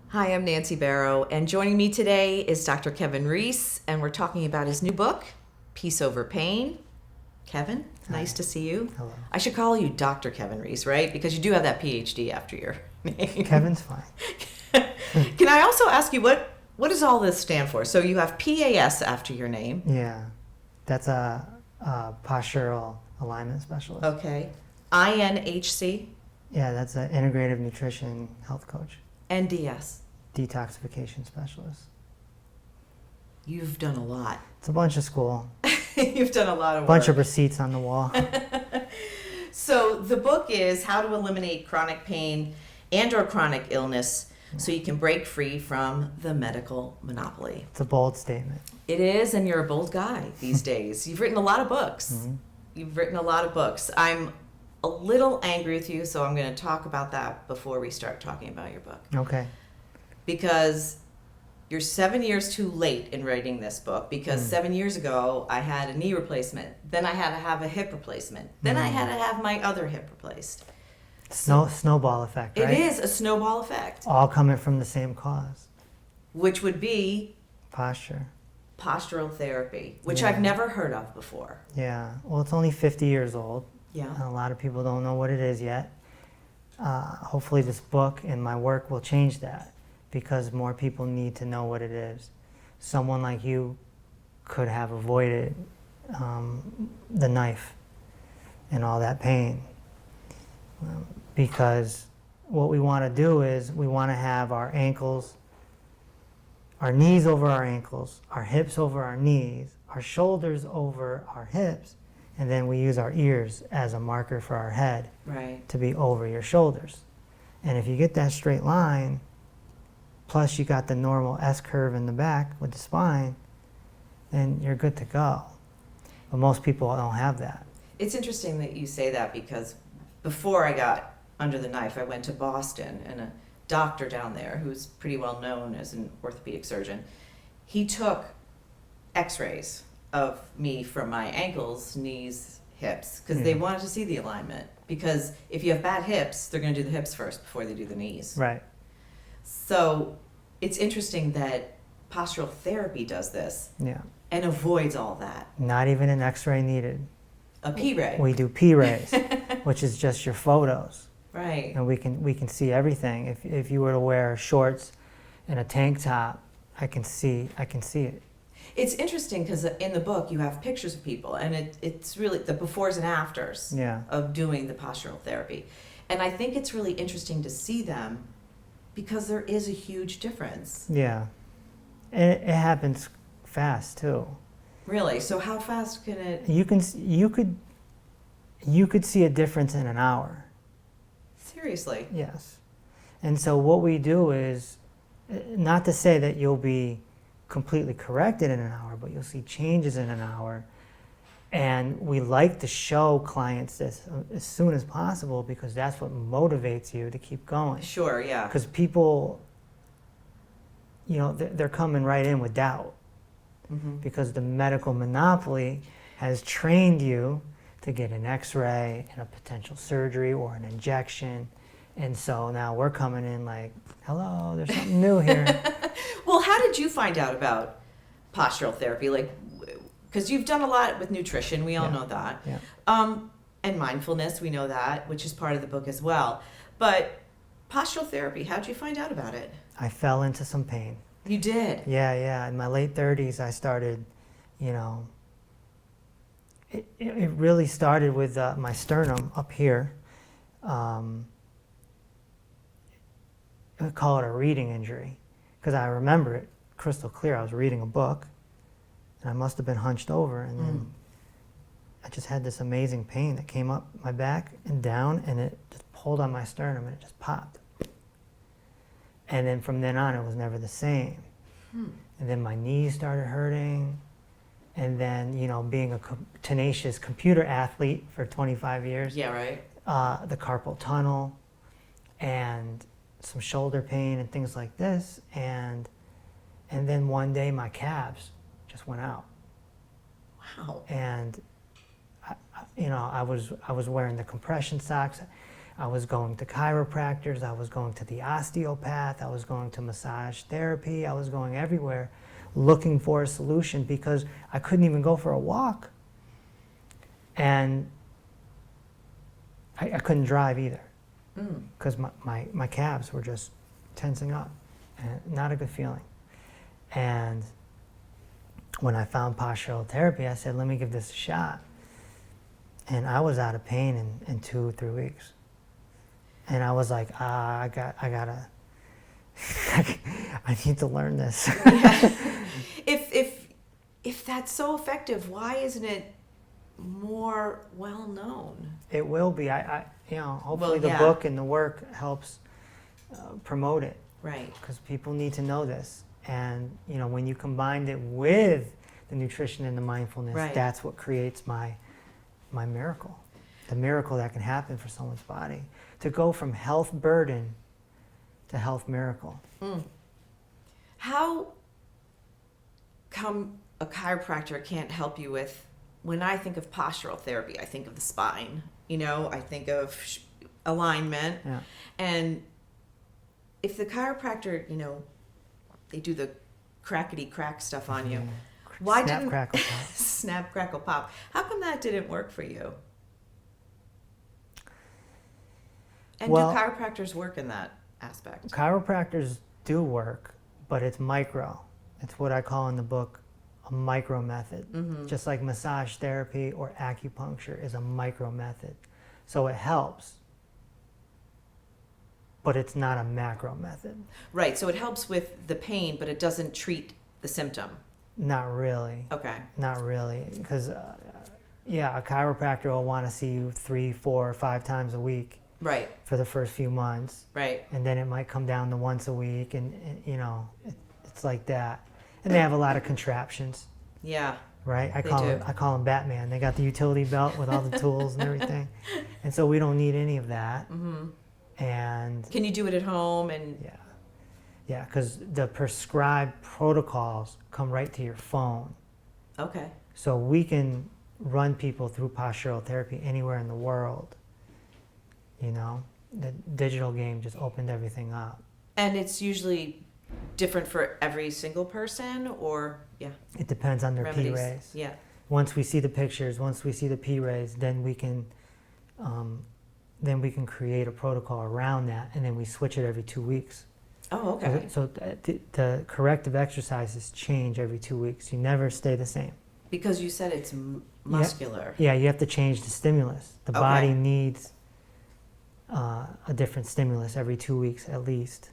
Hi, I'm Nancy Barrow, and joining me today is Dr. Kevin Reese, and we're talking about his new book, Peace Over Pain. Kevin, nice to see you. Hello. I should call you Dr. Kevin Reese, right? Because you do have that PhD after your name. Kevin's fine. Can I also ask you, what does all this stand for? So you have PAS after your name. Yeah, that's a postural alignment specialist. Okay. INHC. Yeah, that's an integrative nutrition health coach. NDS. Detoxification specialist. You've done a lot. It's a bunch of school. You've done a lot of work. Bunch of receipts on the wall. So the book is How to Eliminate Chronic Pain and or Chronic Illness so you can break free from the medical monopoly. It's a bold statement. It is, and you're a bold guy these days. You've written a lot of books. Mm-hmm. You've written a lot of books. I'm a little angry with you, so I'm going to talk about that before we start talking about your book. Okay. Because you're 7 years too late in writing this book, because 7 years ago I had a knee replacement. Then I had to have a hip replacement. Then I had to have my other hip replaced. Snowball effect, right? It is a snowball effect, All coming from the same cause. which would be Posture. postural therapy, which Yeah. I've never heard of before. Yeah. Well, it's only 50 years old. Yeah. And a lot of people don't know what it is yet. Hopefully this book and my work will change that, because more people need to know what it is. Someone like you could have avoided the knife and all that pain. Because what we want to do is we want to have our ankles, our knees over our ankles, our hips over our knees, our shoulders over our hips, and then we use our ears as a marker for our head Right. to be over your shoulders. And if you get that straight line, plus you got the normal S curve in the back with the spine, then you're good to go. But most people don't have that. It's interesting that you say that, because before I got under the knife, I went to Boston, and a doctor down there who's pretty well known as an orthopedic surgeon, he took x-rays of me from my ankles, knees, hips, because they wanted to see the alignment. Because if you have bad hips, they're going to do the hips first before they do the knees. Right. So it's interesting that postural therapy does this Yeah. and avoids all that. Not even an x-ray needed. A P-ray. We do P-rays, which is just your photos. Right. And we can see everything. If you were to wear shorts and a tank top, I can see it. It's interesting because in the book you have pictures of people, and it's really the befores and afters Yeah. of doing the postural therapy. And I think it's really interesting to see them because there is a huge difference. Yeah. And it happens fast too. Really? So how fast can it? You could see a difference in an hour. Seriously? Yes. And so what we do is, not to say that you'll be completely corrected in an hour, but you'll see changes in an hour. And we like to show clients this as soon as possible, because that's what motivates you to keep going. Sure, yeah. Because people, they're coming right in with doubt. Mm-hmm. Because the medical monopoly has trained you to get an x-ray and a potential surgery or an injection. And so now we're coming in like, hello, there's something new here. Well, how did you find out about postural therapy? Like, because you've done a lot with nutrition, we all know that. Yeah. And mindfulness, we know that, which is part of the book as well. But postural therapy, how did you find out about it? I fell into some pain. You did? Yeah. In my late 30s, I started, it really started with my sternum up here. I call it a reading injury, because I remember it crystal clear. I was reading a book, and I must have been hunched over, and then I just had this amazing pain that came up my back and down, and it just pulled on my sternum, and it just popped. And then from then on, it was never the same. And then my knees started hurting. And then, being a tenacious computer athlete for 25 years, Yeah, right. the carpal tunnel and some shoulder pain and things like this. And then one day my calves just went out. Wow. And I was wearing the compression socks. I was going to chiropractors, I was going to the osteopath, I was going to massage therapy, I was going everywhere looking for a solution because I couldn't even go for a walk. And I couldn't drive either because my calves were just tensing up, and not a good feeling. And when I found postural therapy, I said, let me give this a shot. And I was out of pain in 2 or 3 weeks. And I was like, I gotta, I need to learn this. Yeah. If that's so effective, why isn't it more well known? It will be. Hopefully the yeah. book and the work helps promote it. Right. Because people need to know this. And, when you combined it with the nutrition and the mindfulness, Right. that's what creates my miracle. The miracle that can happen for someone's body. To go from health burden to health miracle. How come a chiropractor can't help you with, when I think of postural therapy, I think of the spine, I think of alignment. Yeah. And if the chiropractor, they do the crackety crack stuff on you, why Snap, didn't crackle, pop. snap, crackle, pop? How come that didn't work for you? And Well, do chiropractors work in that aspect? Chiropractors do work, but it's micro. It's what I call in the book a micro method. Just like massage therapy or acupuncture is a micro method. So it helps, but it's not a macro method. Right, so it helps with the pain, but it doesn't treat the symptom. Not really. Okay. Not really, because a chiropractor will want to see you 3, 4, 5 times a week Right, for the first few months, right. and then it might come down to once a week, and it's like that. And they have a lot of contraptions, Yeah, right? I They call do. them Batman. They got the utility belt with all the tools and everything, and so we don't need any of that. And can you do it at home? And yeah, because the prescribed protocols come right to your phone. okay, So we can run people through postural therapy anywhere in the world. The digital game just opened everything up. and it's usually different for every single person, or It depends on their remedies. P-rays. Yeah, Once we see the pictures, once we see the P-rays, then we can create a protocol around that, and then we switch it every 2 weeks. oh, okay. So the corrective exercises change every 2 weeks. You never stay the same. Because you said it's muscular. Yeah, you have to change the stimulus. The Okay. body needs a different stimulus every 2 weeks at least,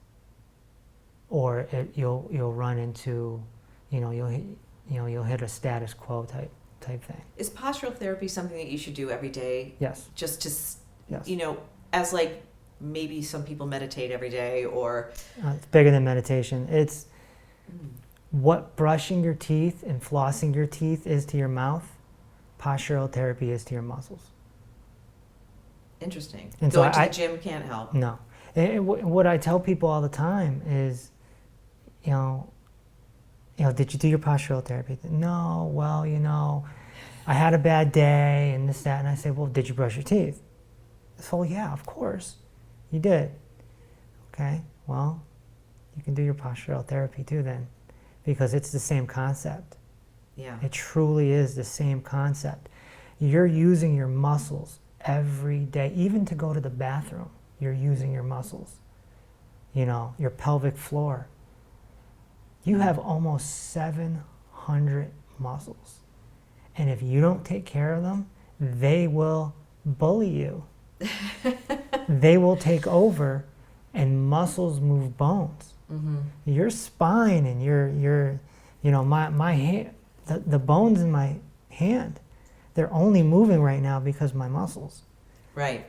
or you'll run into, you'll hit a status quo type thing. Is postural therapy something that you should do every day? Yes. Just to, Yes. as like maybe some people meditate every day, or It's bigger than meditation. It's what brushing your teeth and flossing your teeth is to your mouth, postural therapy is to your muscles. interesting. And so Going to I- the gym can't help. No. And what I tell people all the time is, did you do your postural therapy? No, well, I had a bad day and this, that. And I say, well, did you brush your teeth? So, yeah, of course, you did. Okay, well, you can do your postural therapy too then, because it's the same concept. Yeah. It truly is the same concept. You're using your muscles every day, even to go to the bathroom, you're using your muscles. Your pelvic floor. You have almost 700 muscles. And if you don't take care of them, they will bully you. They will take over, and muscles move bones. Your spine and your my hand, the bones in my hand, they're only moving right now because my muscles. Right.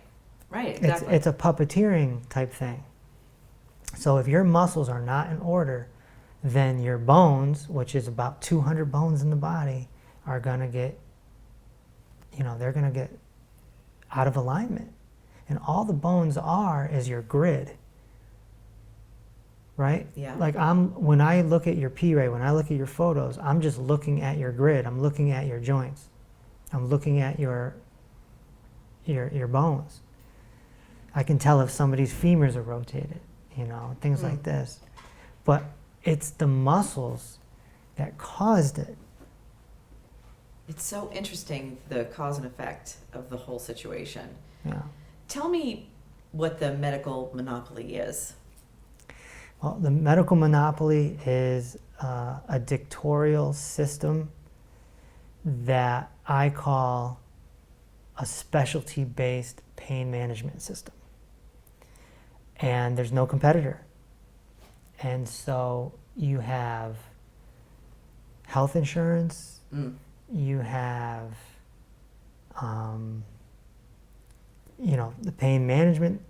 Right. Exactly. It's a puppeteering type thing. So if your muscles are not in order, then your bones, which is about 200 bones in the body, are gonna get, they're gonna get out of alignment. And all the bones is your grid. Right? Yeah. Like when I look at your P-ray, when I look at your photos, I'm just looking at your grid. I'm looking at your joints. I'm looking at your bones. I can tell if somebody's femurs are rotated, things like this. But it's the muscles that caused it. It's so interesting, the cause and effect of the whole situation. Yeah. Tell me what the medical monopoly is. Well, the medical monopoly is a dictatorial system that I call a specialty-based pain management system. And there's no competitor. And so you have health insurance, you have, the pain management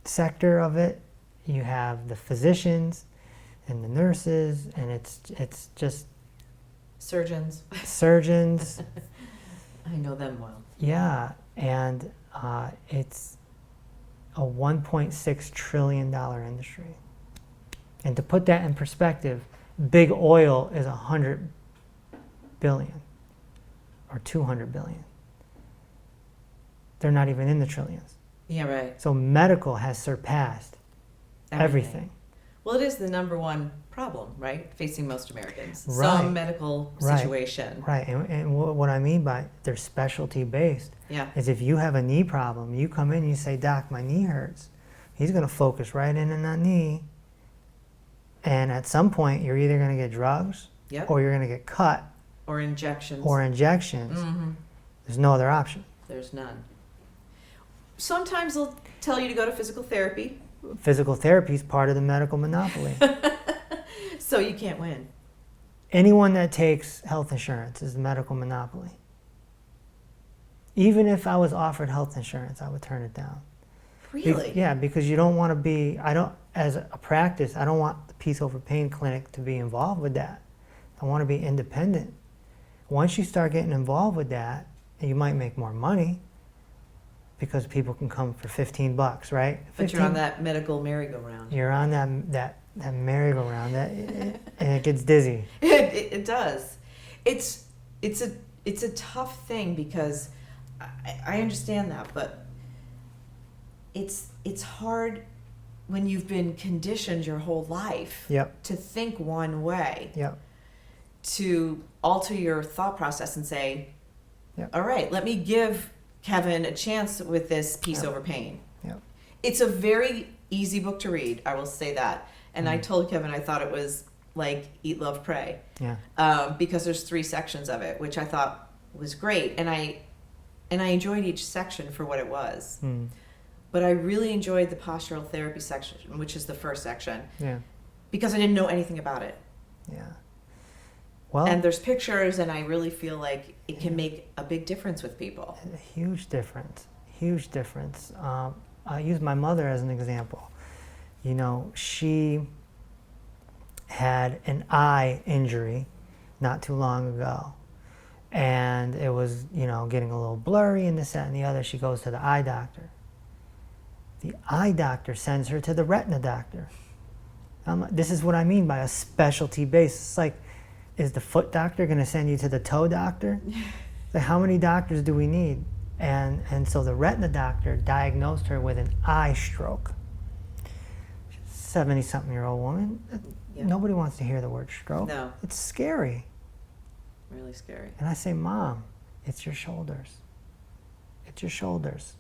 sector of it, you have the physicians and the nurses, and it's just Surgeons. surgeons. I know them well. Yeah, and it's a $1.6 trillion industry. And to put that in perspective, big oil is 100 billion or 200 billion. They're not even in the trillions. Yeah, right. So medical has surpassed everything. Well, it is the number one problem, right, facing most Americans. Right. Some medical situation. Right, and what I mean by they're specialty based is if you have a knee problem, you come in and you say, Doc, my knee hurts. He's going to focus right in on that knee. And at some point, you're either going to get drugs or you're going to get cut. Or injections. Mm-hmm. There's no other option. There's none. Sometimes they'll tell you to go to physical therapy. Physical therapy is part of the medical monopoly. So you can't win. Anyone that takes health insurance is the medical monopoly. Even if I was offered health insurance, I would turn it down. Really? Yeah, because you don't want to be, as a practice, I don't want the Peace Over Pain Clinic to be involved with that. I want to be independent. Once you start getting involved with that, you might make more money because people can come for $15, right? But you're on that medical merry-go-round. You're on that merry-go-round, and it gets dizzy. It does. It's a tough thing because I understand that, but it's hard when you've been conditioned your whole life to think one way. To alter your thought process and say, all right, let me give Kevin a chance with this Peace Over Pain. It's a very easy book to read, I will say that. And I told Kevin I thought it was like Eat, Love, Pray. Because there's 3 sections of it, which I thought was great. And I enjoyed each section for what it was. But I really enjoyed the Postural Therapy section, which is the first section. Because I didn't know anything about it. Well, and there's pictures, and I really feel like it can make a big difference with people. A huge difference. I use my mother as an example. She had an eye injury not too long ago. And it was, getting a little blurry and this, that, and the other. She goes to the eye doctor. The eye doctor sends her to the retina doctor. This is what I mean by a specialty base. It's like, is the foot doctor going to send you to the toe doctor? Like, how many doctors do we need? And so the retina doctor diagnosed her with an eye stroke. 70-something-year-old woman. Nobody wants to hear the word stroke. No. It's scary. Really scary. And I say, Mom, it's your shoulders. It's your shoulders.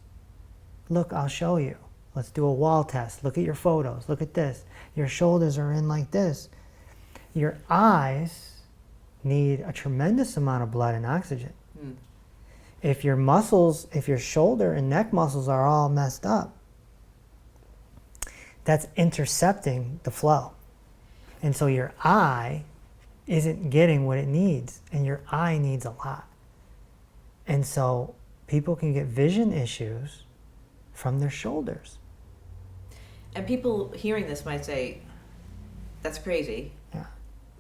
Look, I'll show you. Let's do a wall test. Look at your photos. Look at this. Your shoulders are in like this. Your eyes need a tremendous amount of blood and oxygen. If your muscles, if your shoulder and neck muscles are all messed up, that's intercepting the flow. And so your eye isn't getting what it needs, and your eye needs a lot. And so people can get vision issues from their shoulders. And people hearing this might say, that's crazy.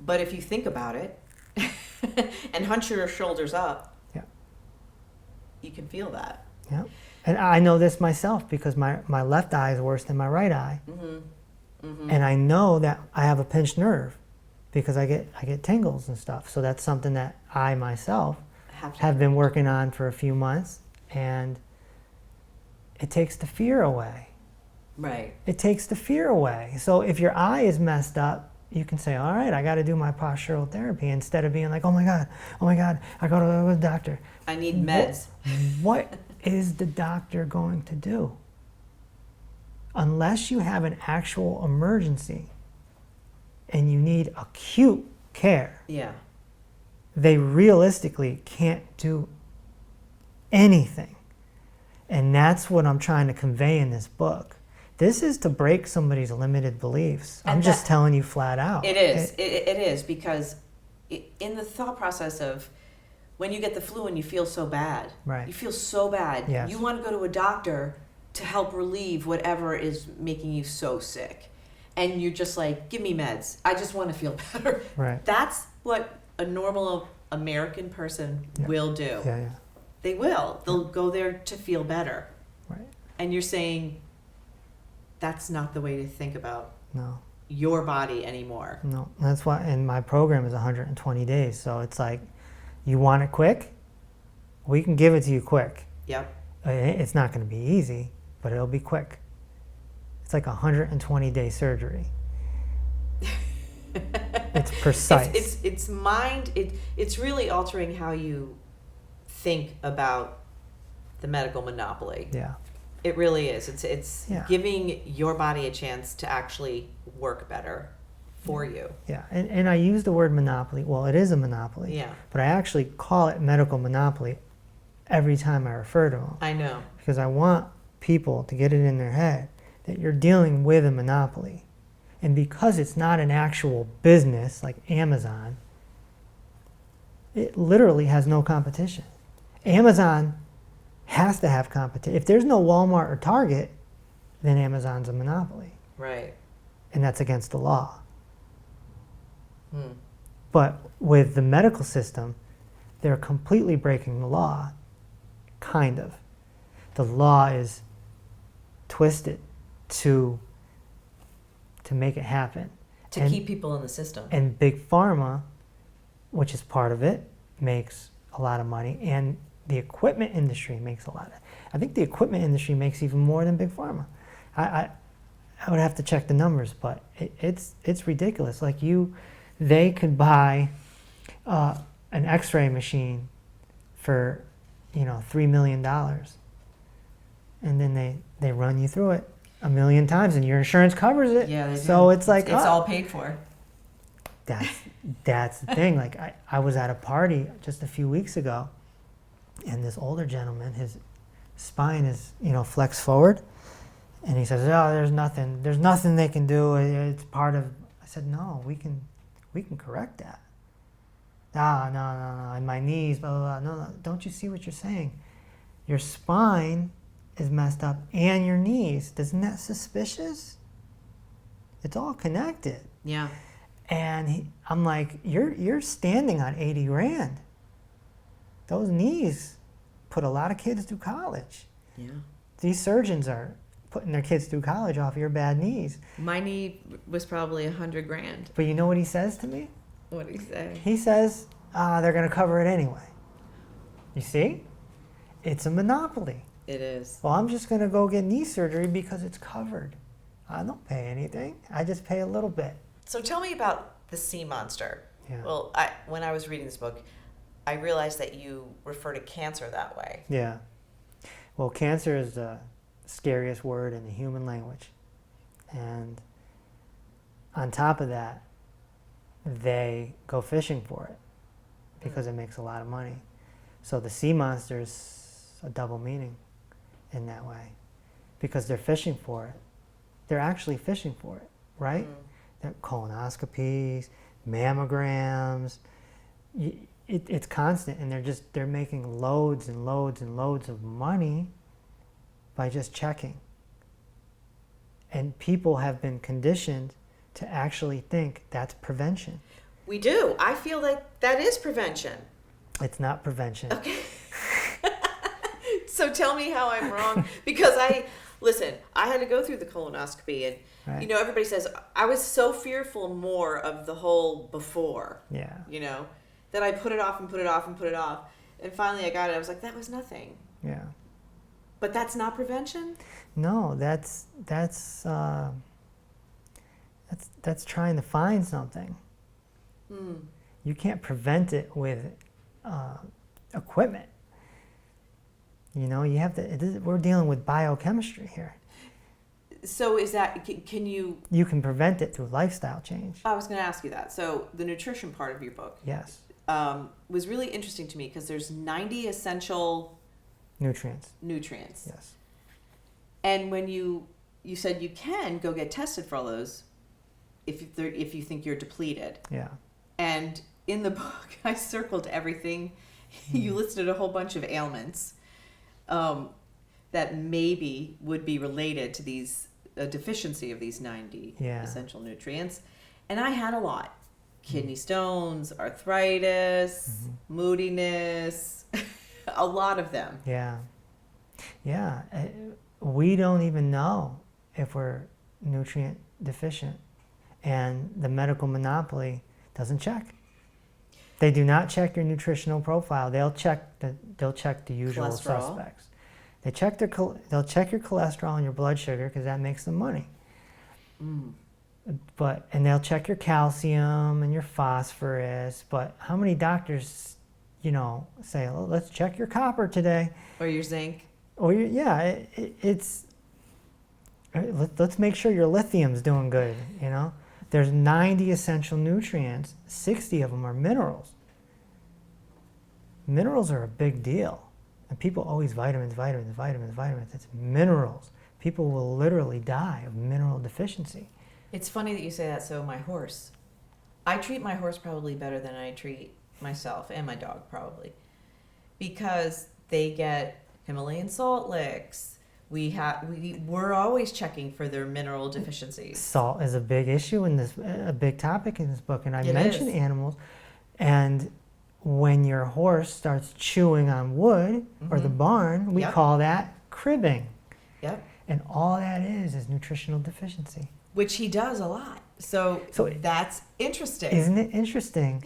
But if you think about it and hunch your shoulders up, you can feel that. And I know this myself because my left eye is worse than my right eye. And I know that I have a pinched nerve because I get tingles and stuff. So that's something that I myself have been working on for a few months. And it takes the fear away. Right. It takes the fear away. So if your eye is messed up, you can say, all right, I got to do my postural therapy, instead of being like, oh my God, I got to go to the doctor. I need meds. What is the doctor going to do? Unless you have an actual emergency and you need acute care, Yeah. they realistically can't do anything. And that's what I'm trying to convey in this book. This is to break somebody's limited beliefs. I'm just telling you flat out. It is. It is, because in the thought process of when you get the flu and you feel so bad, Right. you feel so bad, Yes. you want to go to a doctor to help relieve whatever is making you so sick. And you're just like, give me meds. I just want to feel better. Right. That's what a normal American person will do. Yeah, yeah. They will. They'll go there to feel better. Right. And you're saying that's not the way to think about No. your body anymore. No. That's why, and my program is 120 days. So it's like, you want it quick? We can give it to you quick. Yep. It's not going to be easy, but it'll be quick. It's like 120-day surgery. It's precise. It's mind. It's really altering how you think about the medical monopoly. Yeah. It really is. It's Yeah. giving your body a chance to actually work better for you. Yeah. And I use the word monopoly. Well, it is a monopoly. Yeah. But I actually call it medical monopoly every time I refer to them. I know. Because I want people to get it in their head that you're dealing with a monopoly. And because it's not an actual business like Amazon, it literally has no competition. Amazon has to have competition. If there's no Walmart or Target, then Amazon's a monopoly. Right. And that's against the law. Hmm. But with the medical system, they're completely breaking the law. Kind of. The law is twisted to make it happen. To keep people in the system. And Big Pharma, which is part of it, makes a lot of money. And the equipment industry makes a lot. I think the equipment industry makes even more than Big Pharma. I would have to check the numbers, but it's ridiculous. Like they could buy an X-ray machine for $3 million, and then they run you through it 1 million times, and your insurance covers it. Yeah, they do. So it's like it's all paid for. That's the thing. Like I was at a party just a few weeks ago, and this older gentleman, his spine is flexed forward, and he says, "Oh, there's nothing they can do. It's part of." I said, "No, we can correct that." No, and my knees, blah blah blah. No, don't you see what you're saying? Your spine is messed up, and your knees. Isn't that suspicious? It's all connected. Yeah. And I'm like, you're standing on 80 grand. Those knees put a lot of kids through college. Yeah. These surgeons are putting their kids through college off your bad knees. My knee was probably $100,000. But you know what he says to me? What did he say? He says, they're going to cover it anyway. You see? It's a monopoly. It is. Well, I'm just going to go get knee surgery because it's covered. I don't pay anything. I just pay a little bit. So tell me about the sea monster. Yeah. Well, when I was reading this book, I realized that you refer to cancer that way. Yeah. Well, cancer is the scariest word in the human language. And on top of that, they go fishing for it because it makes a lot of money. So the sea monster is a double meaning in that way because they're fishing for it. They're actually fishing for it, right? They're colonoscopies, mammograms. It's constant, and they're making loads and loads and loads of money by just checking. And people have been conditioned to actually think that's prevention. We do. I feel like that is prevention. It's not prevention. Okay. So tell me how I'm wrong. Because I had to go through the colonoscopy, and Right. everybody says I was so fearful more of the whole before. Yeah. That I put it off and put it off and put it off. And finally I got it. I was like, that was nothing. Yeah. But that's not prevention? No, that's trying to find something. You can't prevent it with equipment. You know, you have to. We're dealing with biochemistry here. So is that, can you... You can prevent it through lifestyle change. I was going to ask you that. So the nutrition part of your book Yes. Was really interesting to me because there's 90 essential Nutrients. Yes. Yes. And when you said you can go get tested for all those if you think you're depleted. Yeah. And in the book, I circled everything. You listed a whole bunch of ailments that maybe would be related to these a deficiency of these 90 essential nutrients. And I had a lot. Kidney stones, arthritis, moodiness, a lot of them. Yeah. Yeah. We don't even know if we're nutrient deficient. And the medical monopoly doesn't check. They do not check your nutritional profile. They'll check the usual suspects. They'll check your cholesterol and your blood sugar because that makes them money. And they'll check your calcium and your phosphorus. But how many doctors, say, oh, let's check your copper today, or your zinc? Or let's make sure your lithium's doing good. There's 90 essential nutrients. 60 of them are minerals. Minerals are a big deal. And people always vitamins. It's minerals. People will literally die of mineral deficiency. It's funny that you say that. So I treat my horse probably better than I treat myself and my dog probably, because they get Himalayan salt licks. We're always checking for their mineral deficiencies. Salt is a big issue a big topic in this book, and I mentioned animals. And when your horse starts chewing on wood or the barn, we call that cribbing. Yep. And all that is nutritional deficiency. Which he does a lot. So that's interesting. Isn't it interesting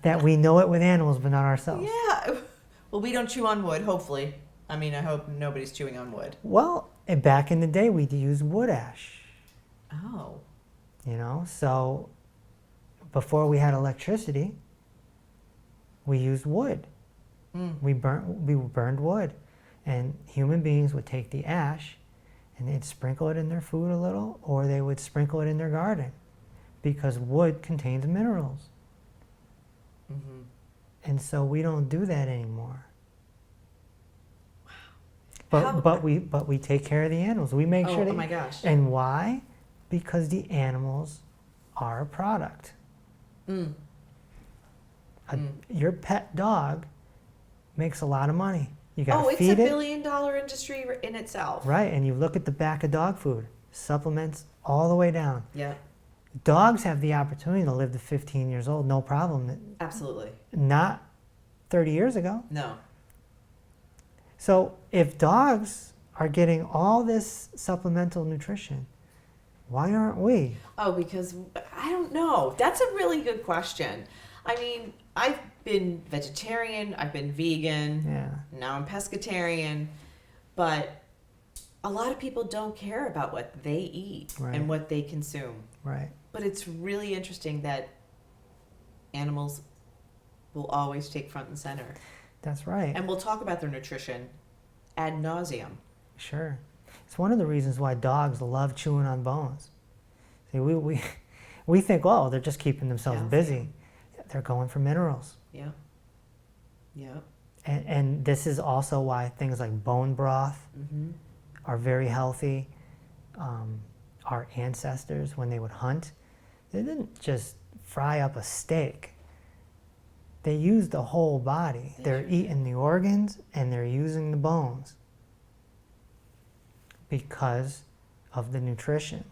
that we know it with animals but not ourselves? Yeah. Well, we don't chew on wood, hopefully. I mean, I hope nobody's chewing on wood. Well, back in the day, we'd use wood ash. Oh. So before we had electricity, we used wood. We burned wood. And human beings would take the ash and they'd sprinkle it in their food a little, or they would sprinkle it in their garden, because wood contains minerals. And so we don't do that anymore. Wow. But we take care of the animals. We make sure. Oh my gosh. And why? Because the animals are a product. Your pet dog makes a lot of money. You got to feed it. It's a billion-dollar industry in itself. Right, and you look at the back of dog food, supplements all the way down. Yeah. Dogs have the opportunity to live to 15 years old, no problem. Absolutely. Not 30 years ago. No. So if dogs are getting all this supplemental nutrition, why aren't we? Oh, because I don't know. That's a really good question. I mean, I've been vegetarian, I've been vegan, now I'm pescatarian, but a lot of people don't care about what they eat and what they consume. Right. But it's really interesting that animals will always take front and center. That's right. And we'll talk about their nutrition ad nauseum. Sure. It's one of the reasons why dogs love chewing on bones. See, we think, oh, they're just keeping themselves busy. They're going for minerals. Yeah. Yeah. And this is also why things like bone broth are very healthy. Our ancestors, when they would hunt, they didn't just fry up a steak. They used the whole body. They're eating the organs and they're using the bones because of the nutrition.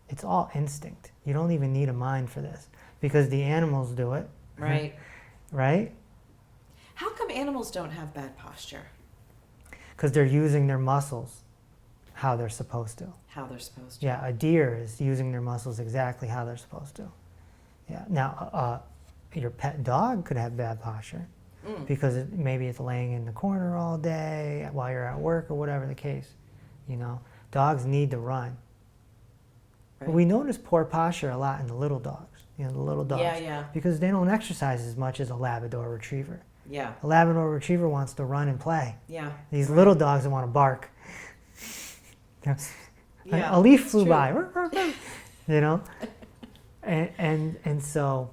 It's all instinct. You don't even need a mind for this because the animals do it. Right. Right? How come animals don't have bad posture? Because they're using their muscles how they're supposed to. How they're supposed to. Yeah, a deer is using their muscles exactly how they're supposed to. Yeah. Now, your pet dog could have bad posture. because maybe it's laying in the corner all day while you're at work or whatever the case. You know, dogs need to run. Right. But we notice poor posture a lot in the little dogs. You know, the little dogs. Yeah, yeah. Because they don't exercise as much as a Labrador Retriever. Yeah. A Labrador Retriever wants to run and play. Yeah. These little dogs that want to bark. Yeah, A leaf it's flew true. by, you know? And so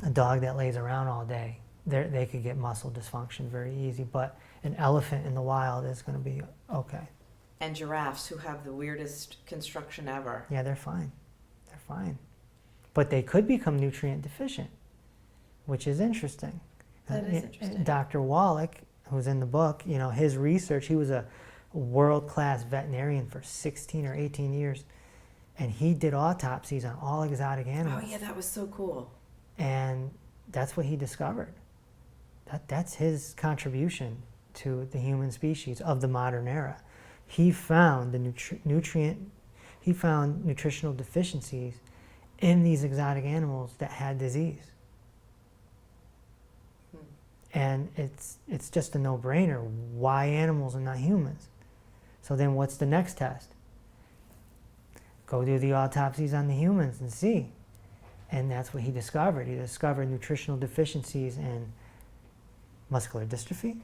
a dog that lays around all day, they could get muscle dysfunction very easy, but an elephant in the wild is going to be okay. And giraffes, who have the weirdest construction ever. Yeah, they're fine. They're fine. But they could become nutrient deficient, which is interesting. That is interesting. Dr. Wallach, who's in the book, you know, his research, he was a world-class veterinarian for 16 or 18 years, and he did autopsies on all exotic animals. Oh yeah, that was so cool. And that's what he discovered. That's his contribution to the human species of the modern era. He found the nutritional deficiencies in these exotic animals that had disease. And it's just a no-brainer. Why animals and not humans? So then what's the next test? Go do the autopsies on the humans and see. And that's what he discovered. He discovered nutritional deficiencies in muscular dystrophy,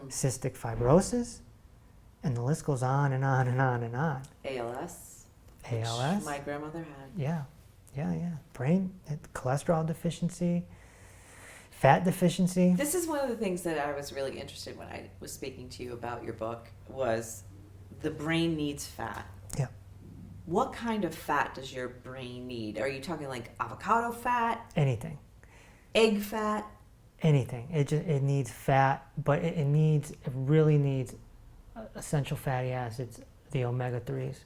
cystic fibrosis, and the list goes on and on and on and on. ALS. ALS. Which my grandmother had. Yeah. Brain, cholesterol deficiency, fat deficiency. This is one of the things that I was really interested when I was speaking to you about your book was the brain needs fat. Yeah. What kind of fat does your brain need? Are you talking like avocado fat? Anything. Egg fat? Anything. It needs fat, but it really needs essential fatty acids, the omega-3s.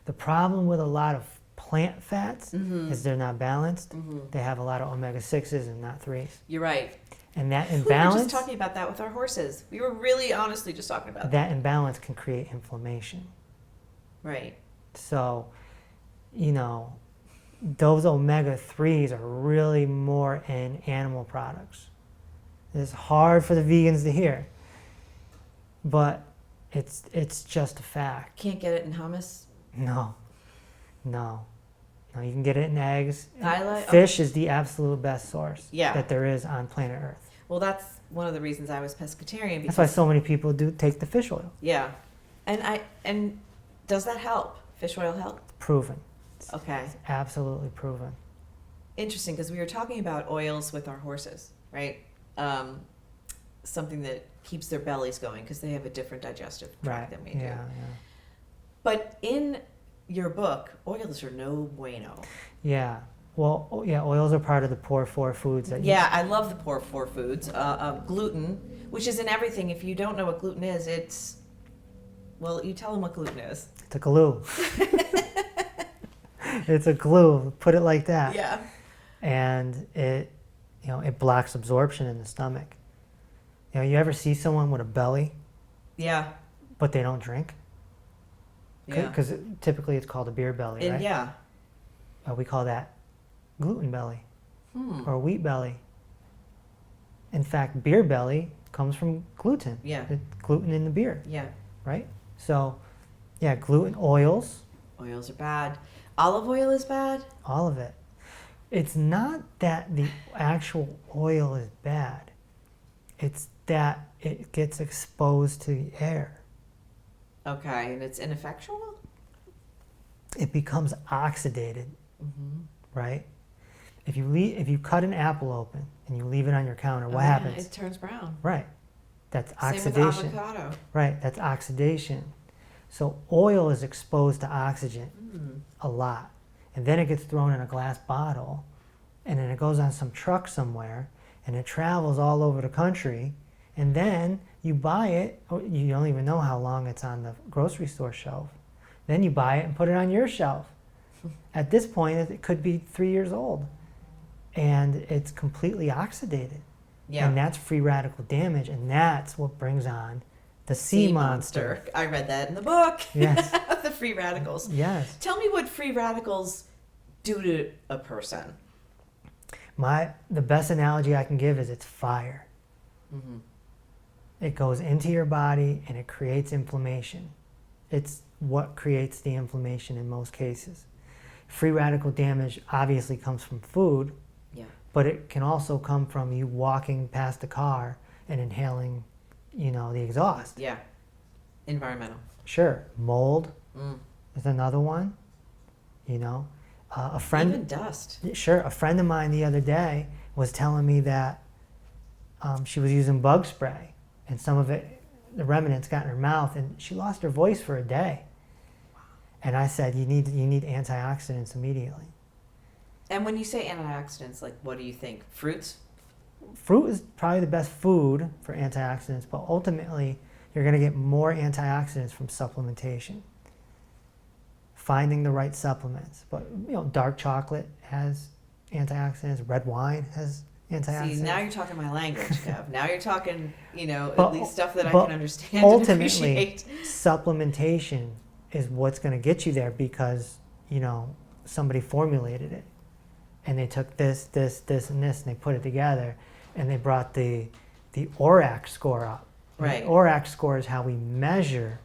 The problem with a lot of plant fats is they're not balanced. They have a lot of omega-6s and not 3s. You're right. And that We were imbalance, just talking about that with our horses. We were really honestly just talking about that. that imbalance can create inflammation. Right. So, you know, those omega-3s are really more in animal products. It's hard for the vegans to hear, but it's just a fact. Can't get it in hummus? No. You can get it in eggs. I Fish is the absolute best source Yeah. that there is on planet Earth. Well, that's one of the reasons I was pescatarian. Because, That's why so many people do take the fish oil. yeah. And does that help? Fish oil help? Proven. Okay. It's absolutely proven. Interesting, because we were talking about oils with our horses, right? Something that keeps their bellies going because they have a different digestive tract than we do. Yeah. But in your book, oils are no bueno. Yeah. Well, yeah, oils are part of the poor four foods that Yeah, I love the poor four foods. Gluten, which is in everything. If you don't know what gluten is, it's, well, you tell them what gluten is. It's a glue. It's a glue. Put it like that. Yeah. And it blocks absorption in the stomach. You know, you ever see someone with a belly, Yeah. but they don't drink? Yeah. Because typically it's called a beer belly, right? Yeah. We call that gluten belly or wheat belly. In fact, beer belly comes from gluten. Yeah. It's gluten in the beer, Yeah. right? So, yeah, gluten, oils, Oils are bad. Olive oil is bad? all of it. It's not that the actual oil is bad. It's that it gets exposed to the air. Okay, and it's ineffectual? It becomes oxidated, right? If you cut an apple open and you leave it on your counter, what happens? It turns brown. Right. That's Same oxidation. with avocado. Right, that's oxidation. So oil is exposed to oxygen a lot. And then it gets thrown in a glass bottle, and then it goes on some truck somewhere, and it travels all over the country, and then you buy it, you don't even know how long it's on the grocery store shelf. Then you buy it and put it on your shelf. At this point, it could be 3 years old, and it's completely oxidated. Yeah. And that's free radical damage, and that's what brings on the sea monster. I read that in the book. Yes. The free radicals. Yes. Tell me what free radicals do to a person. The best analogy I can give is it's fire. Mm-hmm. It goes into your body and it creates inflammation. It's what creates the inflammation in most cases. Free radical damage obviously comes from food, Yeah. but it can also come from you walking past a car and inhaling, the exhaust. Yeah. Environmental. Sure, mold Mm. is another one. A friend. Even dust. Sure, a friend of mine the other day was telling me that she was using bug spray, and some of it, the remnants, got in her mouth, and she lost her voice for a day. And I said, you need antioxidants immediately. And when you say antioxidants, like, what do you think? Fruits? Fruit is probably the best food for antioxidants, but ultimately you're going to get more antioxidants from supplementation. Finding the right supplements. But, dark chocolate has antioxidants, red wine has antioxidants. See, now you're talking my language, Kev. Now you're talking, at But- least stuff that I but can understand and ultimately, appreciate. supplementation is what's going to get you there because, somebody formulated it. And they took this, and this, and they put it together, and they brought the ORAC score up. And Right. The ORAC score is how we measure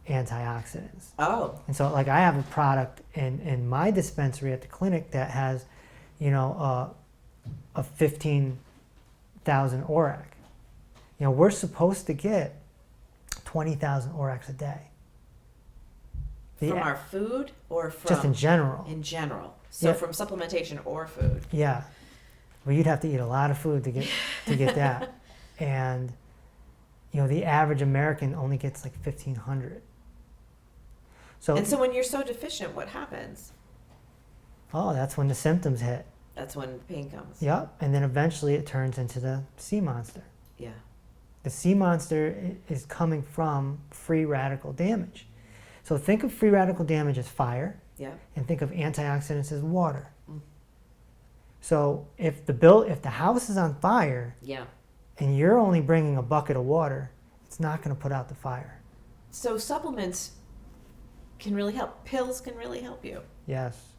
antioxidants. Oh, And so, like, I have a product in my dispensary at the clinic that has, a 15,000 ORAC. We're supposed to get 20,000 ORACs a day. from our food or from... Just in general. In general. So Yeah. from supplementation or food. Yeah. Well, you'd have to eat a lot of food to get that. And, the average American only gets like 1,500. And so when you're so deficient, what happens? That's when the symptoms hit. That's when pain comes. Yep. And then eventually it turns into the sea monster. Yeah. The sea monster is coming from free radical damage. So think of free radical damage as fire, Yeah. and think of antioxidants as water. Mm. So if the house is on fire Yeah. and you're only bringing a bucket of water, it's not going to put out the fire. So supplements can really help. Pills can really help you. Yes.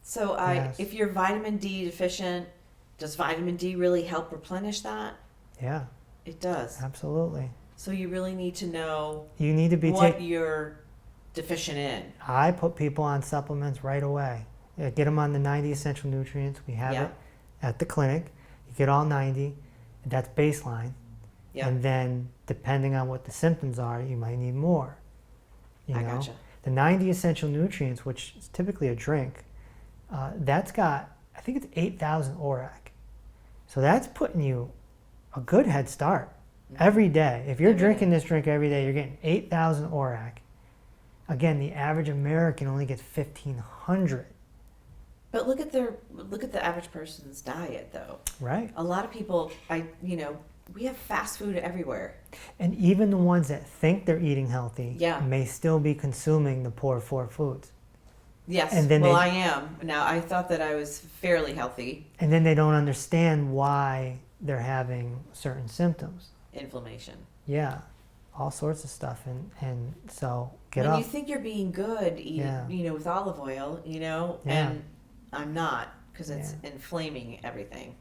So Yes. if you're vitamin D deficient, does vitamin D really help replenish that? Yeah, It does. absolutely. So you really need to know You need to be what you're deficient in. I put people on supplements right away. Get them on the 90 essential nutrients. We have Yeah. it at the clinic. You get all 90. That's baseline. Yeah. And then depending on what the symptoms are, you might need more. I gotcha. The 90 essential nutrients, which is typically a drink, that's got, I think it's 8,000 ORAC. So that's putting you a good head start every day. If you're Every drinking this drink every day, you're getting 8,000 ORAC. Again, the average American only gets 1,500. But look at the average person's diet, though. Right? A lot of people, we have fast food everywhere. And even the ones that think they're eating healthy Yeah. may still be consuming the poor foods. Yes. And then well, they- I am. Now, I thought that I was fairly healthy. And then they don't understand why they're having certain symptoms. Inflammation. Yeah, all sorts of stuff. And so get when up. you think you're being good, Yeah. with olive oil, Yeah. and I'm not, because it's Yeah. inflaming everything.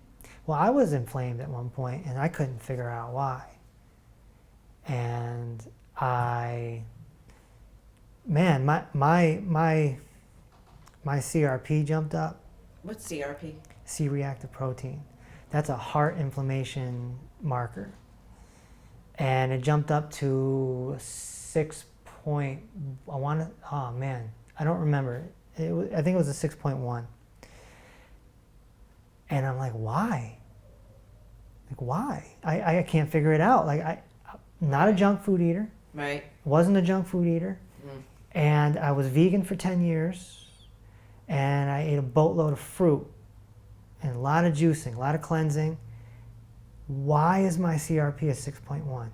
Well, I was inflamed at one point, and I couldn't figure out why. And my CRP jumped up. What's CRP? C-reactive protein. That's a heart inflammation marker. And it jumped up to 6 point, I don't remember. I think it was a 6.1. And I'm like, why? Like, why? I can't figure it out. Like, I'm not a junk food eater. Right. Wasn't a junk food eater. Mm. And I was vegan for 10 years. And I ate a boatload of fruit and a lot of juicing, a lot of cleansing. Why is my CRP at 6.1?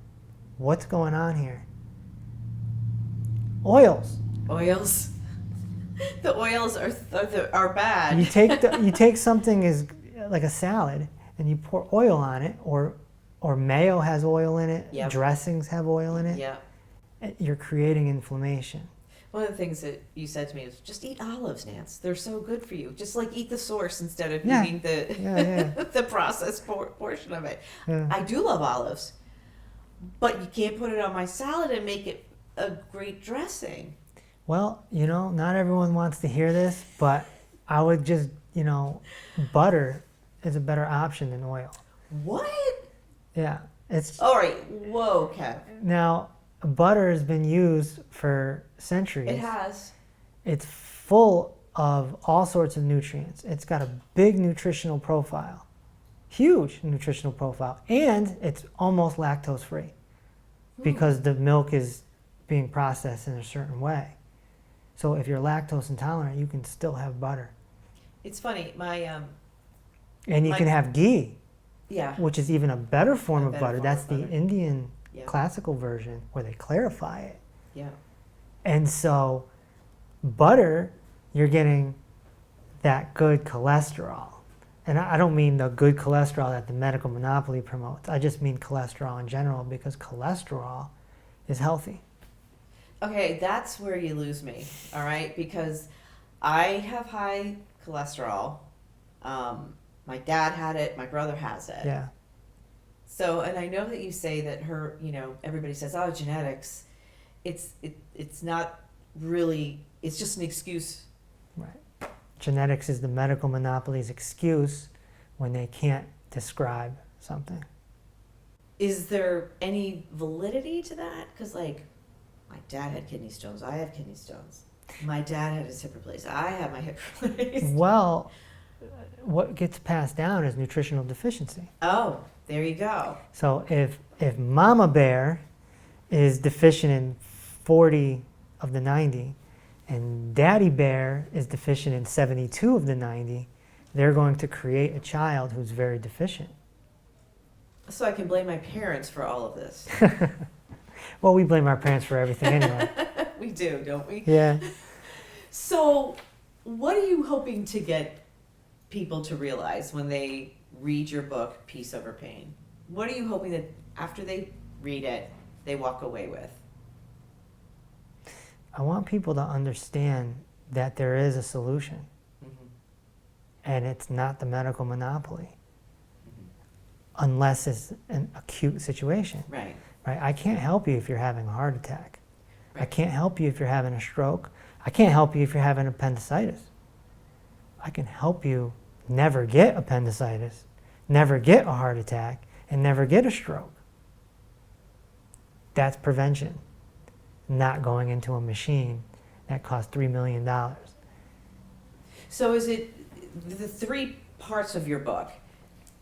What's going on here? Oils. Oils. The oils are bad. You take something as like a salad and you pour oil on it, or mayo has oil in it. Yep. Dressings have oil in it. Yeah. You're creating inflammation. One of the things that you said to me is just eat olives, Nance. They're so good for you. Just like eat the source instead of Yeah. eating the Yeah. the processed portion of it. Yeah. I do love olives, but you can't put it on my salad and make it a great dressing. Well, not everyone wants to hear this, but I would just, butter is a better option than oil. What? Yeah. It's All right. Whoa, Kev. now butter has been used for centuries. It has. It's full of all sorts of nutrients. It's got a big nutritional profile, huge nutritional profile, and it's almost lactose free because the milk is being processed in a certain way. So if you're lactose intolerant, you can still have butter. It's funny. And you can have ghee, Yeah. which is even a better form A of better butter. form That's of the butter. Indian Yeah. classical version where they clarify it. Yeah. And so butter, you're getting that good cholesterol. And I don't mean the good cholesterol that the medical monopoly promotes. I just mean cholesterol in general because cholesterol is healthy. Okay, that's where you lose me. All right, because I have high cholesterol. My dad had it. My brother has it. Yeah. So, and I know that you say that everybody says, "Oh, genetics." It's not really. It's just an excuse. Right. Genetics is the medical monopoly's excuse when they can't describe something. Is there any validity to that? Because like, my dad had kidney stones. I have kidney stones. My dad had his hip replaced. I have my hip replaced. Well, what gets passed down is nutritional deficiency. Oh, there you go. So if Mama Bear is deficient in 40 of the 90 and Daddy Bear is deficient in 72 of the 90, they're going to create a child who's very deficient. So I can blame my parents for all of this. Well, we blame our parents for everything anyway. We do, don't we? Yeah. So, what are you hoping to get people to realize when they read your book, Peace Over Pain? What are you hoping that after they read it, they walk away with? I want people to understand that there is a solution, and it's not the medical monopoly, unless it's an acute situation. Right. Right? I can't help you if you're having a heart attack. I Right. can't help you if you're having a stroke. I can't help you if you're having appendicitis. I can help you never get appendicitis, never get a heart attack, and never get a stroke. That's prevention, not going into a machine that costs $3 million. So, is it the three parts of your book?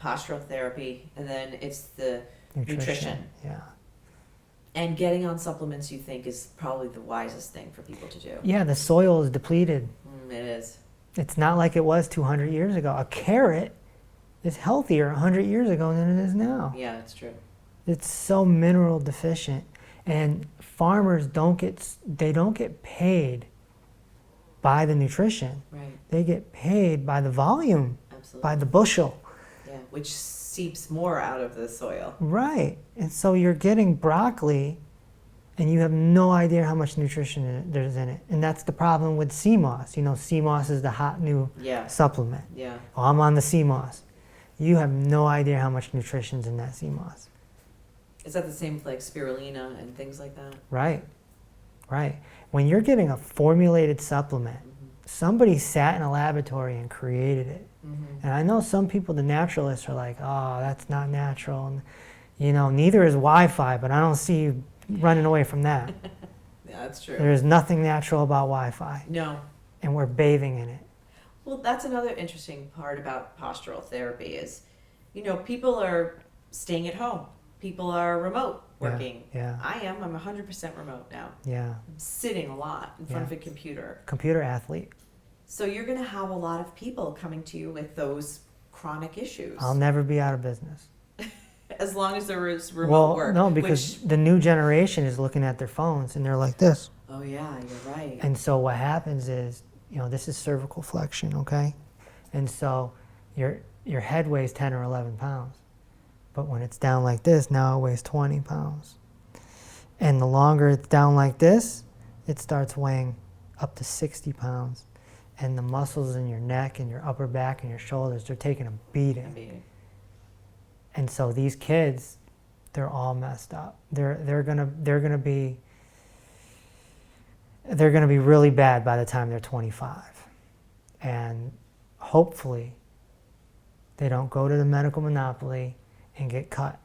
Postural therapy, and then it's the nutrition. Yeah. And getting on supplements, you think, is probably the wisest thing for people to do. Yeah, the soil is depleted. It is. It's not like it was 200 years ago. A carrot is healthier 100 years ago than it is now. Yeah, it's true. It's so mineral deficient, and farmers don't get paid by the nutrition. Right. They get paid by the volume, Absolutely. by the bushel. Yeah, which seeps more out of the soil. Right. And so you're getting broccoli and you have no idea how much nutrition there's in it. And that's the problem with sea moss. Sea moss is the hot new Yeah. supplement. Yeah. Oh, I'm on the sea moss. You have no idea how much nutrition's in that sea moss. Is that the same with like spirulina and things like that? Right. Right. When you're getting a formulated supplement, somebody sat in a laboratory and created it. And I know some people, the naturalists, are like, oh, that's not natural. And, neither is Wi-Fi, but I don't see you running away from that. Yeah, that's true. There is nothing natural about Wi-Fi, No. and we're bathing in it. Well, that's another interesting part about postural therapy is, people are staying at home. People are remote working. Yeah. I'm 100% remote now. Yeah. I'm sitting a lot in front of a computer. Computer athlete. So you're going to have a lot of people coming to you with those chronic issues. I'll never be out of business. As long as there is remote work. No, because the new generation is looking at their phones and they're like this. Oh yeah, you're right. And so what happens is, this is cervical flexion, okay? And so your head weighs 10 or 11 pounds. But when it's down like this, now it weighs 20 pounds. And the longer it's down like this, it starts weighing up to 60 pounds. And the muscles in your neck and your upper back and your shoulders, they're taking a beating. And so these kids, they're all messed up. They're gonna be really bad by the time they're 25. And hopefully they don't go to the medical monopoly and get cut,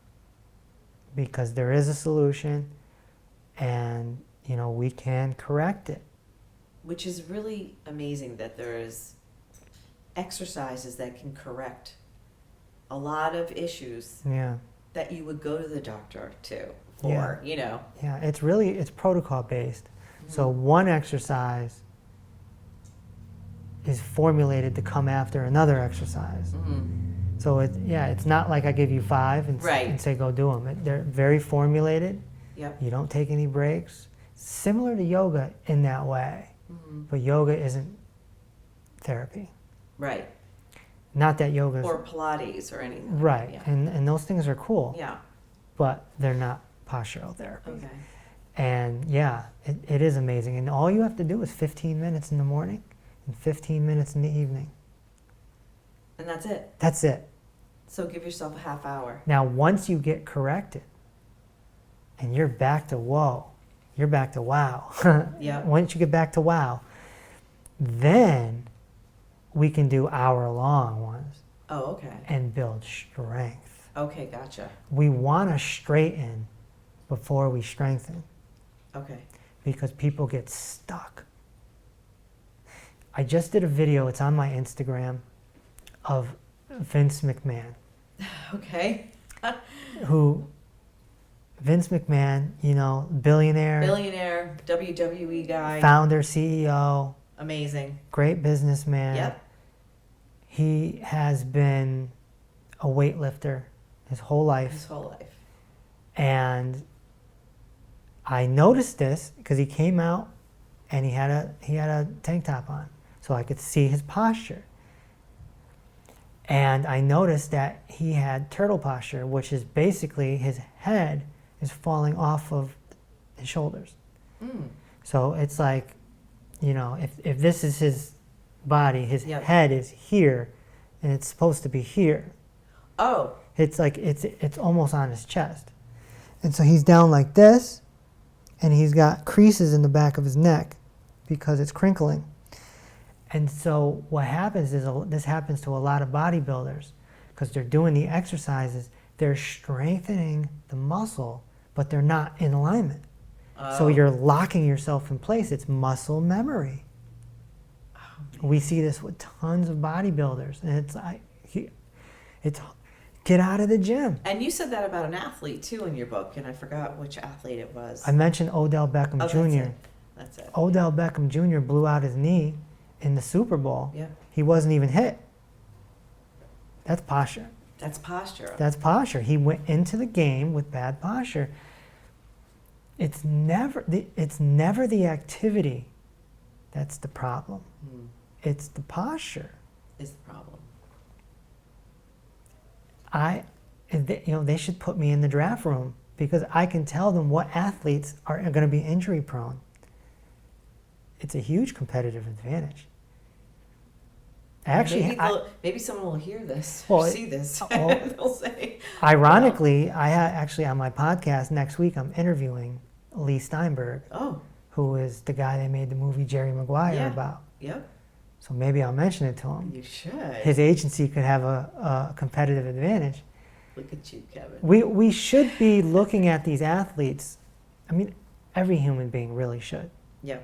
because there is a solution, and we can correct it. Which is really amazing that there is exercises that can correct a lot of issues Yeah. that you would go to the doctor to Yeah. for, Yeah, it's protocol based. So one exercise is formulated to come after another exercise. So it's not like I give you 5 and say go do them. They're very formulated. Yep. You don't take any breaks. Similar to yoga in that way, but yoga isn't therapy. Right. Not that yoga is... Or Pilates or anything. Right, Yeah. and those things are cool. Yeah. But they're not postural therapy. Okay. And it is amazing. And all you have to do is 15 minutes in the morning and 15 minutes in the evening. And that's it. That's it. So give yourself a half hour. Now, once you get corrected and you're back to whoa, you're back to wow. Yeah. Once you get back to wow, then we can do hour-long ones Oh, okay. and build strength. Okay, gotcha. We want to straighten before we strengthen, Okay. because people get stuck. I just did a video, it's on my Instagram, of Vince McMahon, Okay. Vince McMahon, billionaire, WWE guy. founder, CEO, Amazing. great businessman. Yep. He has been a weightlifter his whole life. His whole life. And I noticed this because he came out and he had a tank top on, so I could see his posture. And I noticed that he had turtle posture, which is basically his head is falling off of his shoulders. So it's like, if this is his body, his head is here, and it's supposed to be here. Oh. It's like it's almost on his chest. And so he's down like this, and he's got creases in the back of his neck because it's crinkling. And so what happens is, this happens to a lot of bodybuilders, because they're doing the exercises, they're strengthening the muscle, but they're not in alignment. So you're locking yourself in place. It's muscle memory. We see this with tons of bodybuilders, and it's like, get out of the gym. And you said that about an athlete too in your book, and I forgot which athlete it was. I mentioned Odell Beckham Jr. That's it. Odell Beckham Jr. blew out his knee in the Super Bowl. Yeah. He wasn't even hit. That's posture. That's posture. That's posture. He went into the game with bad posture. It's never the activity that's the problem. It's the posture. Is the problem. They should put me in the draft room, because I can tell them what athletes are going to be injury prone. It's a huge competitive advantage. Actually, maybe someone will hear this, Well, or see this, well, they'll say. Ironically, actually on my podcast next week, I'm interviewing Lee Steinberg, who is the guy they made the movie Jerry Maguire about. Yep. So maybe I'll mention it to him. You should. His agency could have a competitive advantage. Look at you, Kevin. We should be looking at these athletes. I mean, every human being really should. Yeah.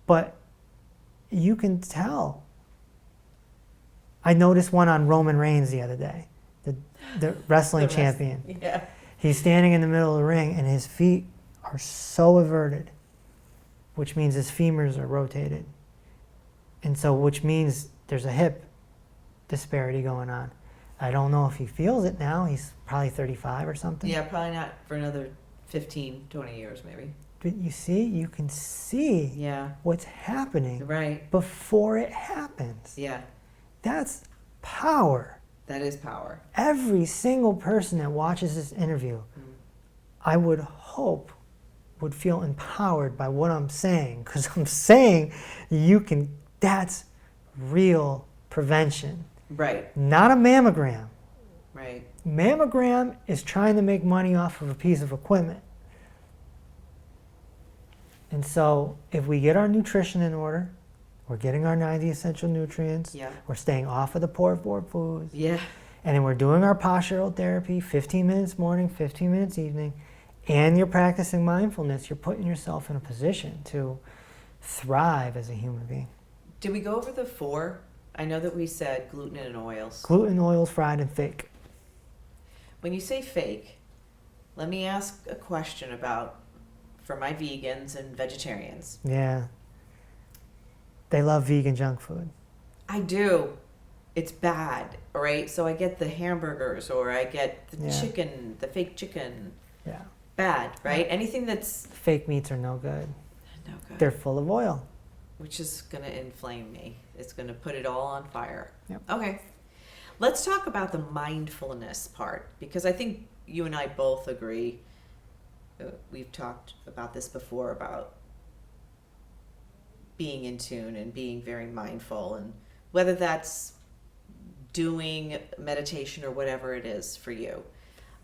But you can tell. I noticed one on Roman Reigns the other day, the wrestling champion. Yeah. He's standing in the middle of the ring, and his feet are so averted, which means his femurs are rotated. And so, which means there's a hip disparity going on. I don't know if he feels it now. He's probably 35 or something. Yeah, probably not for another 15, 20 years maybe. But you can see what's happening before it happens. Yeah. That's power. That is power. Every single person that watches this interview, I would hope would feel empowered by what I'm saying, because I'm saying that's real prevention. Right. Not a mammogram. Right. Mammogram is trying to make money off of a piece of equipment. And so if we get our nutrition in order, we're getting our 90 essential nutrients, Yeah. we're staying off of the poor foods, Yeah. and then we're doing our postural therapy, 15 minutes morning, 15 minutes evening, and you're practicing mindfulness, you're putting yourself in a position to thrive as a human being. Did we go over the 4? I know that we said gluten and oils. Gluten, oils, fried, and fake. When you say fake, let me ask a question for my vegans and vegetarians. Yeah. They love vegan junk food. I do. It's bad, right? So I get the hamburgers or I get the chicken, the fake chicken. Yeah. Bad, right? Anything that's Fake meats are no good. no good. They're full of oil. Which is going to inflame me. It's going to put it all on fire. Yep. Okay. Let's talk about the mindfulness part, because I think you and I both agree. We've talked about this before, about being in tune and being very mindful, and whether that's doing meditation or whatever it is for you.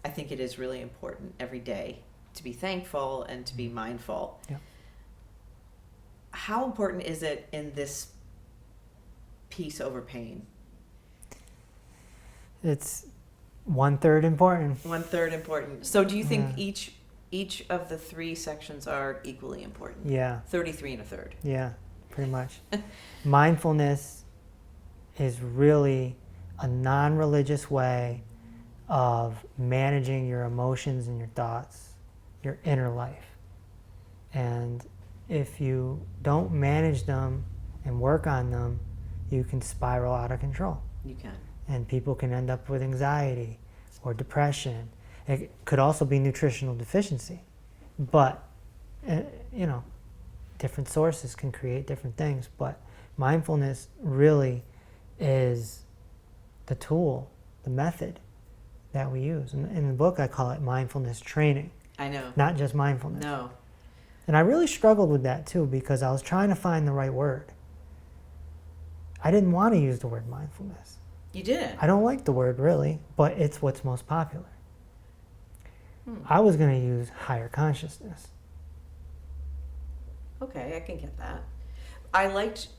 I think it is really important every day to be thankful and to be mindful. Yeah. How important is it in this peace over pain? It's 1/3 important. 1/3 important. So do you think Yeah. each of the 3 sections are equally important? Yeah. 33 and a third. Yeah, pretty much. Mindfulness is really a non-religious way of managing your emotions and your thoughts, your inner life. And if you don't manage them and work on them, you can spiral out of control. You can. And people can end up with anxiety or depression. It could also be nutritional deficiency. But, different sources can create different things. But mindfulness really is the tool, the method that we use. In the book, I call it mindfulness training, I know. not just mindfulness. No. And I really struggled with that too, because I was trying to find the right word. I didn't want to use the word mindfulness. You didn't. I don't like the word really, but it's what's most popular. I was going to use higher consciousness. Okay, I can get that. I liked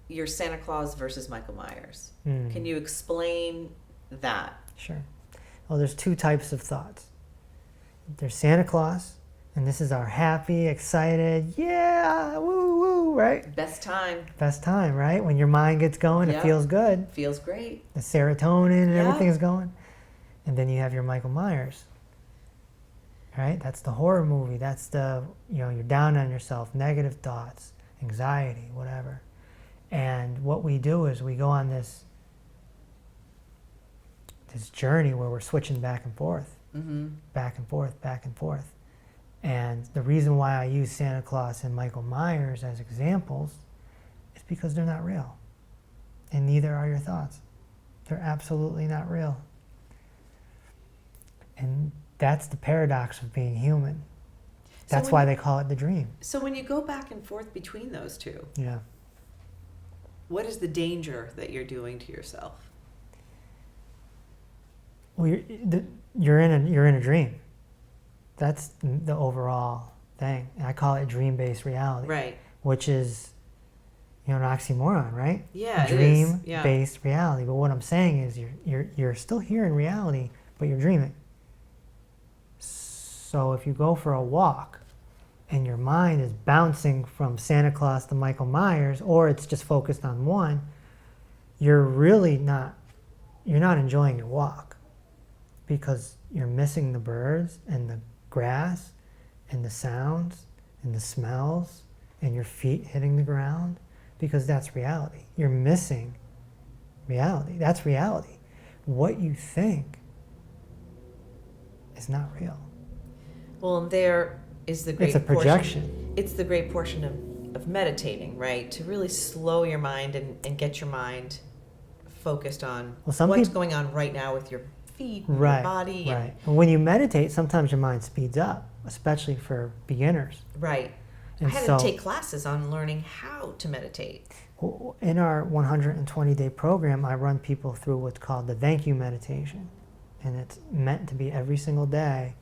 your Santa Claus versus Michael Myers. Can you explain that? Sure. Well, there's 2 types of thoughts. There's Santa Claus, and this is our happy, excited, yeah, woo, woo, right? Best time. Best time, right? When your mind gets going, Yeah. it feels good. Feels great. The serotonin and Yeah. everything's going. And then you have your Michael Myers, right? That's the horror movie. That's the, you're down on yourself, negative thoughts, anxiety, whatever. And what we do is we go on this journey where we're switching back and forth, back and forth, back and forth. And the reason why I use Santa Claus and Michael Myers as examples is because they're not real. And neither are your thoughts. They're absolutely not real. And that's the paradox of being human. That's why they call it the dream. So when you go back and forth between those 2, Yeah. what is the danger that you're doing to yourself? Well, you're in a dream. That's the overall thing. And I call it dream-based reality. Right. Which is, an oxymoron, right? Yeah, it is. Yeah. Dream-based reality. But what I'm saying is you're still here in reality, but you're dreaming. So if you go for a walk and your mind is bouncing from Santa Claus to Michael Myers, or it's just focused on one, you're not enjoying your walk, because you're missing the birds and the grass and the sounds and the smells and your feet hitting the ground, because that's reality. You're missing reality. That's reality. What you think is not real. Well, and there is the great It's a projection. portion. It's the great portion of meditating, right? To really slow your mind and get your mind focused on what's going on right now with your feet and Right, your body. right. And when you meditate, sometimes your mind speeds up. especially for beginners. Right. And I had so, to take classes on learning how to meditate. in our 120-day program, I run people through what's called the thank you meditation. And it's meant to be every single day,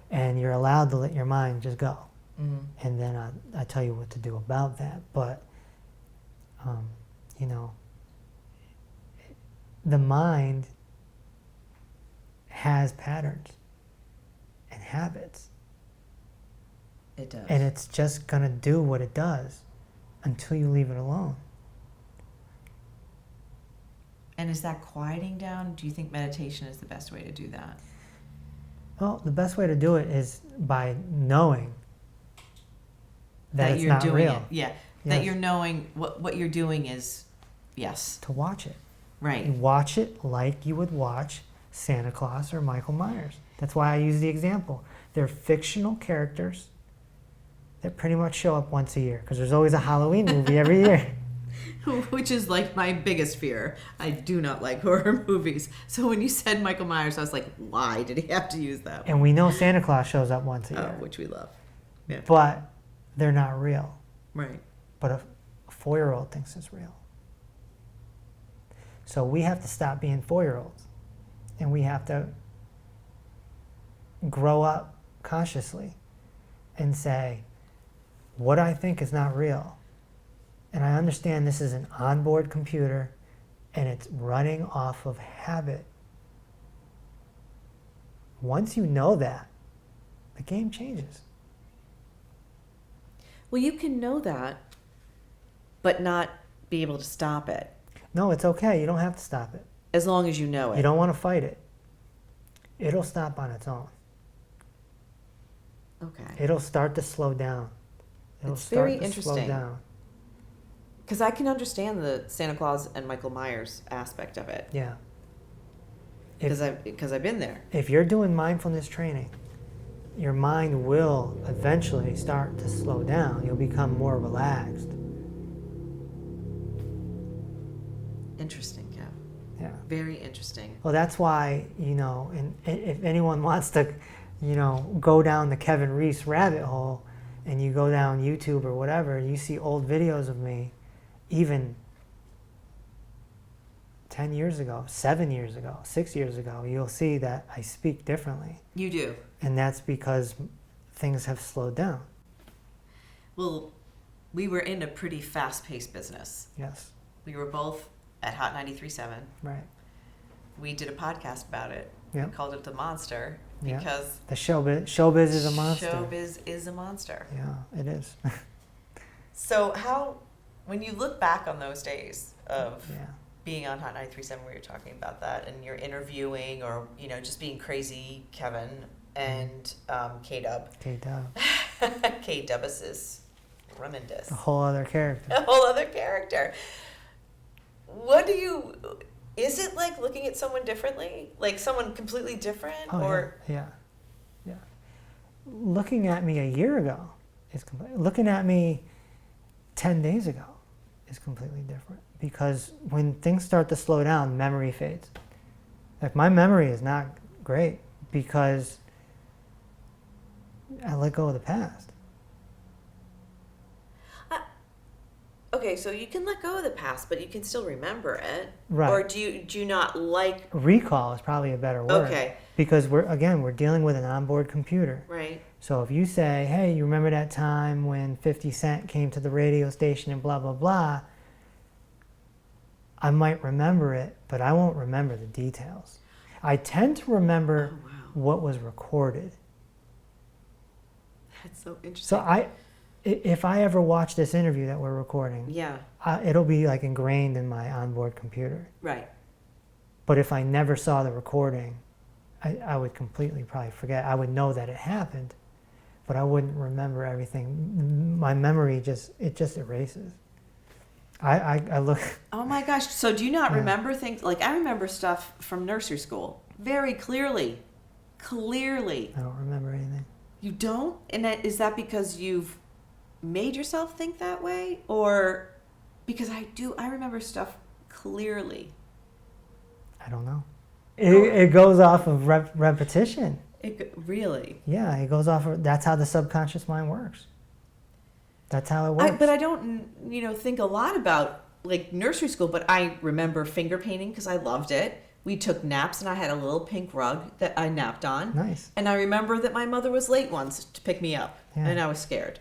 and you're allowed to let your mind just go. Mm-hmm. And then I tell you what to do about that. But, you know, the mind has patterns and habits. It does. And it's just going to do what it does until you leave it alone. And is that quieting down? Do you think meditation is the best way to do that? Well, the best way to do it is by knowing that it's you're not doing real. it. Yeah. Yes. That you're knowing what you're doing is, yes. To watch it. Right. You watch it like you would watch Santa Claus or Michael Myers. That's why I use the example. They're fictional characters that pretty much show up once a year, because there's always a Halloween movie every year. Which is like my biggest fear. I do not like horror movies. So when you said Michael Myers, I was like, why did he have to use that one? And we know Santa Claus shows up once a year. Which we love. Yeah. But they're not real. Right. But a 4-year-old thinks it's real. So we have to stop being 4-year-olds. And we have to grow up consciously and say, what I think is not real. And I understand this is an onboard computer and it's running off of habit. Once you know that, the game changes. Well, you can know that, but not be able to stop it. No, it's okay. You don't have to stop it. As long as you know it. You don't want to fight it. It'll stop on its own. Okay. It'll start to slow down. It'll It's start very to interesting. slow down. Because I can understand the Santa Claus and Michael Myers aspect of it. Yeah. Because I've been there. If you're doing mindfulness training, your mind will eventually start to slow down. You'll become more relaxed. Interesting, Kev. Yeah. Very interesting. Well, that's why, and if anyone wants to, go down the Kevin Reese rabbit hole, and you go down YouTube or whatever, you see old videos of me, even 10 years ago, 7 years ago, 6 years ago, you'll see that I speak differently. You do. And that's because things have slowed down. Well, we were in a pretty fast-paced business. Yes. We were both at Hot 93.7. Right. We did a podcast about it. Yep. We called it The Monster Yep. because The showbiz is a monster. showbiz is a monster. Yeah, it is. So when you look back on those days of Yeah. being on Hot 93.7 where you're talking about that and you're interviewing or, just being crazy, Kevin and K-Dub. K-Dub. K-Dubus is tremendous. A whole other character. A whole other character. Is it like looking at someone differently? Like someone completely different? Oh, or yeah. Looking at me a year ago is looking at me 10 days ago is completely different, because when things start to slow down, memory fades. Like, my memory is not great because I let go of the past. Okay, so you can let go of the past, but you can still remember it. Right. Or do you not like... Recall is probably a better word. Okay. Because we're dealing with an onboard computer. Right. So if you say, hey, you remember that time when 50 Cent came to the radio station and blah, blah, blah, I might remember it, but I won't remember the details. I tend to remember what was recorded. That's so interesting. So if I ever watch this interview that we're recording, Yeah. It'll be like ingrained in my onboard computer. Right. But if I never saw the recording, I would completely probably forget. I would know that it happened, but I wouldn't remember everything. My memory just erases. I look... Oh my gosh. So do you not remember things? Like, I remember stuff from nursery school very clearly. Clearly. I don't remember anything. You don't? And is that because you've made yourself think that way? Or because I remember stuff clearly. I don't know. It goes off of repetition. Really? Yeah, it goes off of, that's how the subconscious mind works. That's how it works. But I don't, think a lot about like nursery school, but I remember finger painting because I loved it. We took naps and I had a little pink rug that I napped on. Nice. And I remember that my mother was late once to pick me up and I was scared.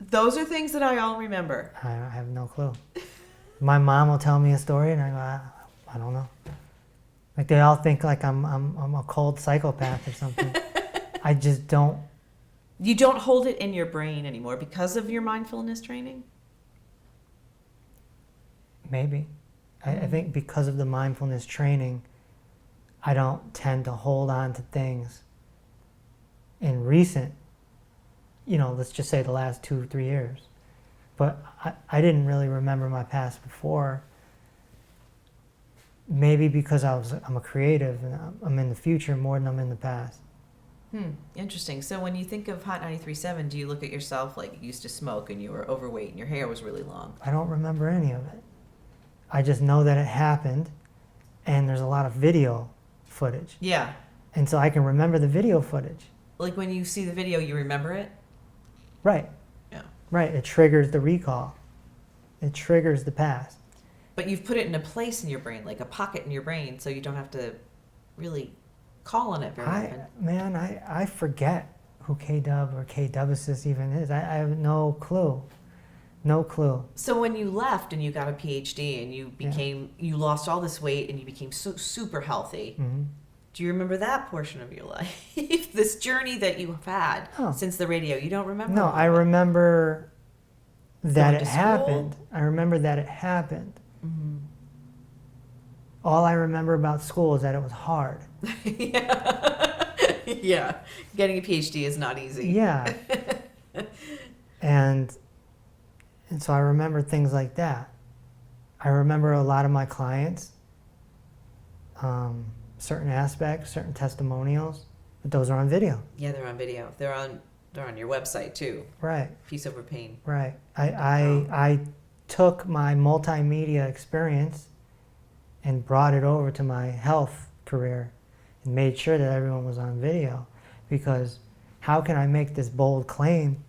Those are things that I all remember. I have no clue. My mom will tell me a story and I go, I don't know. Like they all think like I'm a cold psychopath or something. I just don't. You don't hold it in your brain anymore because of your mindfulness training? Maybe. I think because of the mindfulness training, I don't tend to hold on to things in recent, let's just say the last 2-3 years. But I didn't really remember my past before. Maybe because I'm a creative and I'm in the future more than I'm in the past. Interesting. So when you think of Hot 93.7, do you look at yourself like you used to smoke and you were overweight and your hair was really long? I don't remember any of it. I just know that it happened and there's a lot of video footage. Yeah. And so I can remember the video footage. Like when you see the video, you remember it? Right. Yeah. Right. It triggers the recall. It triggers the past. But you've put it in a place in your brain, like a pocket in your brain, so you don't have to really call on it very often. I forget who K-Dub or K-Dubicist even is. I have no clue. No clue. So when you left and you got a PhD and you lost all this weight and you became so super healthy, do you remember that portion of your life? This journey that you have had since the radio, you don't remember? No, I remember that it school? happened. I remember that it happened. All I remember about school is that it was hard. Yeah. Getting a PhD is not easy. Yeah. And so I remember things like that. I remember a lot of my clients, certain aspects, certain testimonials, but those are on video. Yeah, they're on video. They're on your website too. Right. Peace Over Pain. Right. I took my multimedia experience and brought it over to my health career and made sure that everyone was on video, because how can I make this bold claim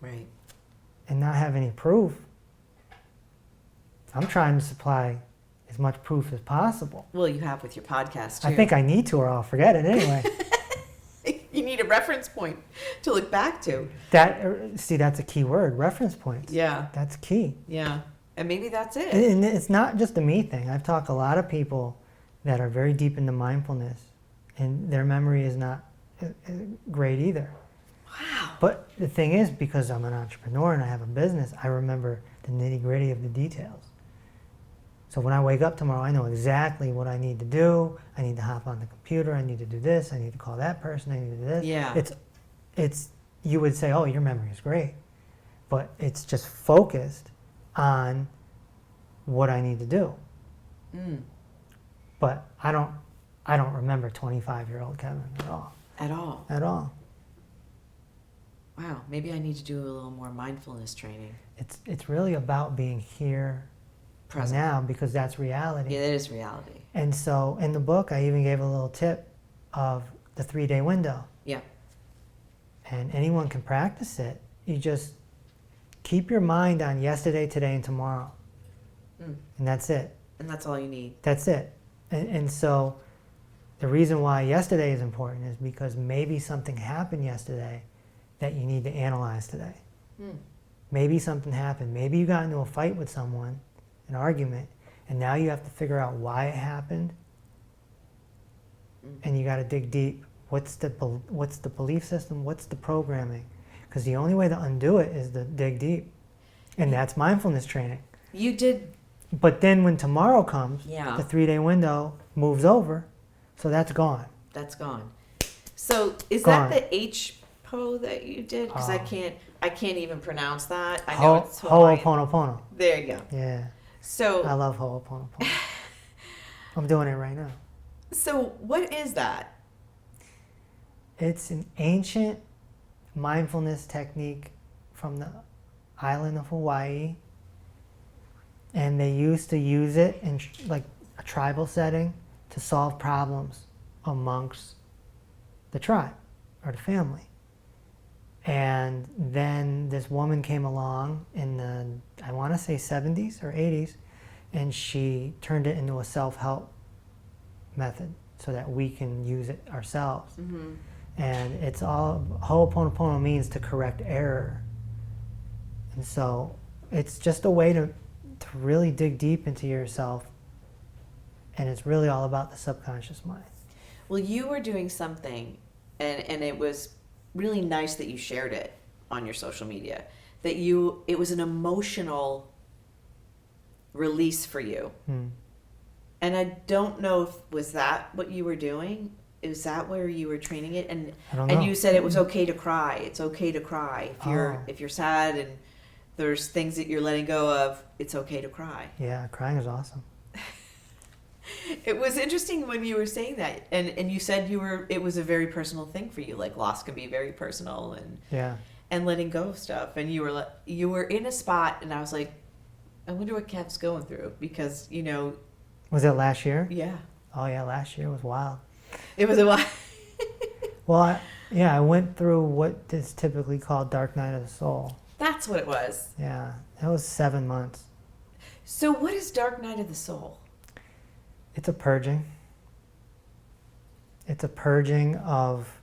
Right. and not have any proof? I'm trying to supply as much proof as possible. Well, you have with your podcast too. I think I need to, or I'll forget it anyway. You need a reference point to look back to. That's a key word, reference points. Yeah. That's key. Yeah. And maybe that's it. And it's not just a me thing. I've talked to a lot of people that are very deep into mindfulness, and their memory is not great either. Wow. But the thing is, because I'm an entrepreneur and I have a business, I remember the nitty-gritty of the details. So when I wake up tomorrow, I know exactly what I need to do. I need to hop on the computer. I need to do this. I need to call that person. I need to do this. Yeah. It's you would say, oh, your memory is great, but it's just focused on what I need to do. But I don't remember 25-year-old Kevin at all. At all. At all. Wow. Maybe I need to do a little more mindfulness training. It's really about being here Present. now, because that's reality. Yeah, that is reality. And so in the book, I even gave a little tip of the 3-day window. Yeah. And anyone can practice it. You just keep your mind on yesterday, today, and tomorrow. And that's it. And that's all you need. That's it. And so the reason why yesterday is important is because maybe something happened yesterday that you need to analyze today. Maybe something happened. Maybe you got into a fight with someone, an argument, and now you have to figure out why it happened. And you got to dig deep. What's the belief system? What's the programming? Because the only way to undo it is to dig deep. And that's mindfulness training. You did. But then when tomorrow comes, Yeah. the 3-day window moves over, so that's gone. That's gone. So is Gone. that the HPO that you did? Because I can't even pronounce that. I know it's Hawaiian. Ho'oponopono. There you go. Yeah. So I love Ho'oponopono. I'm doing it right now. So what is that? It's an ancient mindfulness technique from the island of Hawaii. And they used to use it in like a tribal setting to solve problems amongst the tribe. or the family. And then this woman came along in the, I want to say 70s or 80s, and she turned it into a self-help method so that we can use it ourselves. Mm-hmm. And it's all, Ho'oponopono means to correct error. And so it's just a way to really dig deep into yourself, and it's really all about the subconscious mind. Well, you were doing something, and it was really nice that you shared it on your social media, that it was an emotional release for you. And I don't know if, was that what you were doing? Is that where you were training it? And I don't know. And you said it was okay to cry. It's okay to cry. If you're sad and there's things that you're letting go of, it's okay to cry. Yeah, crying is awesome. It was interesting when you were saying that, and you said it was a very personal thing for you, like loss can be very personal, and letting go of stuff, and you were in a spot, and I was like, I wonder what Kev's going through, because Was it last year? Yeah. Oh yeah, last year was wild. It was a while. Well, I went through what is typically called Dark Night of the Soul. That's what it was. Yeah, it was 7 months. So what is Dark Night of the Soul? It's a purging. It's a purging of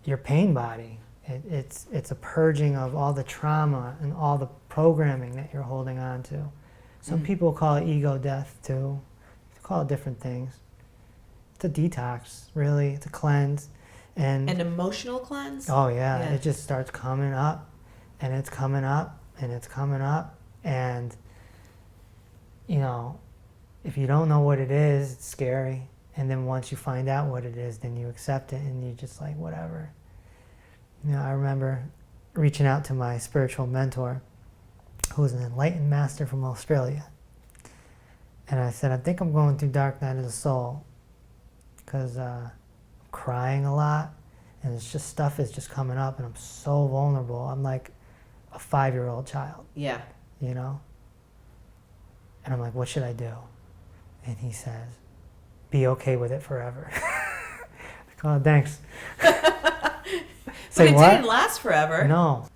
your pain body. It's a purging of all the trauma and all the programming that you're holding on to. Some people call it ego death too. They call it different things. It's a detox, really. It's a cleanse. And An emotional cleanse? Oh yeah, it just starts coming up, and it's coming up, and it's coming up, and if you don't know what it is, it's scary. And then once you find out what it is, then you accept it, and you just like, whatever. I remember reaching out to my spiritual mentor, who was an enlightened master from Australia. And I said, I think I'm going through Dark Night of the Soul, because I'm crying a lot, and it's just stuff is just coming up, and I'm so vulnerable. I'm like a 5-year-old child. Yeah. And I'm like, what should I do? And he says, be okay with it forever. Like, oh, thanks. But it didn't last forever. No.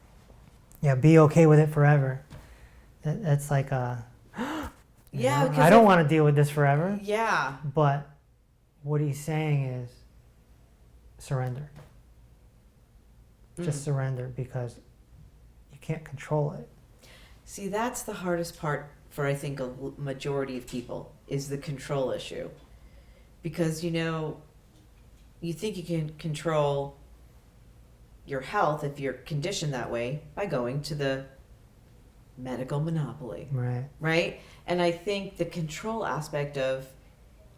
Yeah, be okay with it forever. That's like a... Yeah. I don't want to deal with this forever. Yeah. But what he's saying is surrender. Just surrender, because you can't control it. See, that's the hardest part for, I think, a majority of people, is the control issue. Because, you think you can control your health if you're conditioned that way by going to the medical monopoly. Right? And I think the control aspect of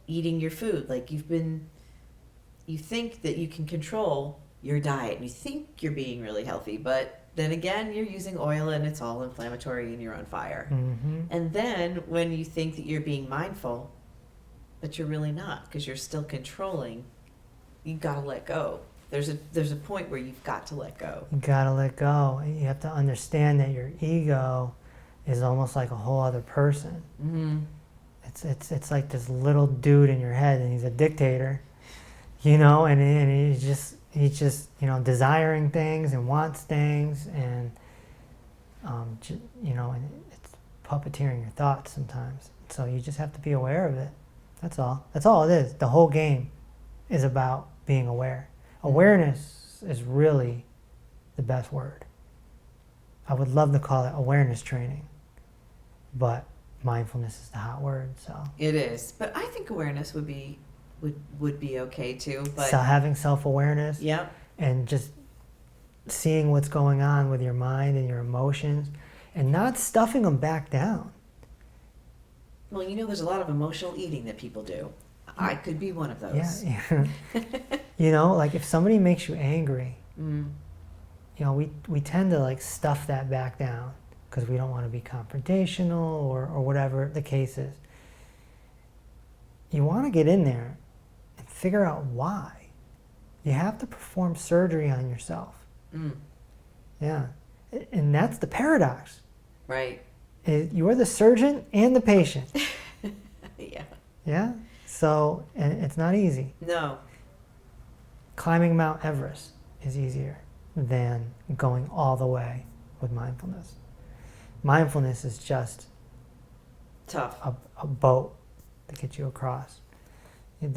eating your food, like you think that you can control your diet, and you think you're being really healthy, but then again, you're using oil and it's all inflammatory and you're on fire. Mm-hmm. And then when you think that you're being mindful, but you're really not, because you're still controlling, you've got to let go. There's a point where you've got to let go. You gotta let go. You have to understand that your ego is almost like a whole other person. Mm-hmm. It's like this little dude in your head, and he's a dictator, and he's just desiring things and wants things, and and it's puppeteering your thoughts sometimes. So you just have to be aware of it. That's all it is. The whole game is about being aware. Awareness is really the best word. I would love to call it awareness training, but mindfulness is the hot word. So it is, but I think awareness would be okay too. But so having self-awareness, and just seeing what's going on with your mind and your emotions, and not stuffing them back down. Well, there's a lot of emotional eating that people do. I could be one of those. Yeah. Like if somebody makes you angry, we tend to like stuff that back down because we don't want to be confrontational or whatever the case is. You want to get in there and figure out why. You have to perform surgery on yourself. Yeah. And that's the paradox. Right. You're the surgeon and the patient. Yeah. Yeah? So, and it's not easy. No. climbing Mount Everest is easier than going all the way with mindfulness. Mindfulness is just Tough. a boat to get you across.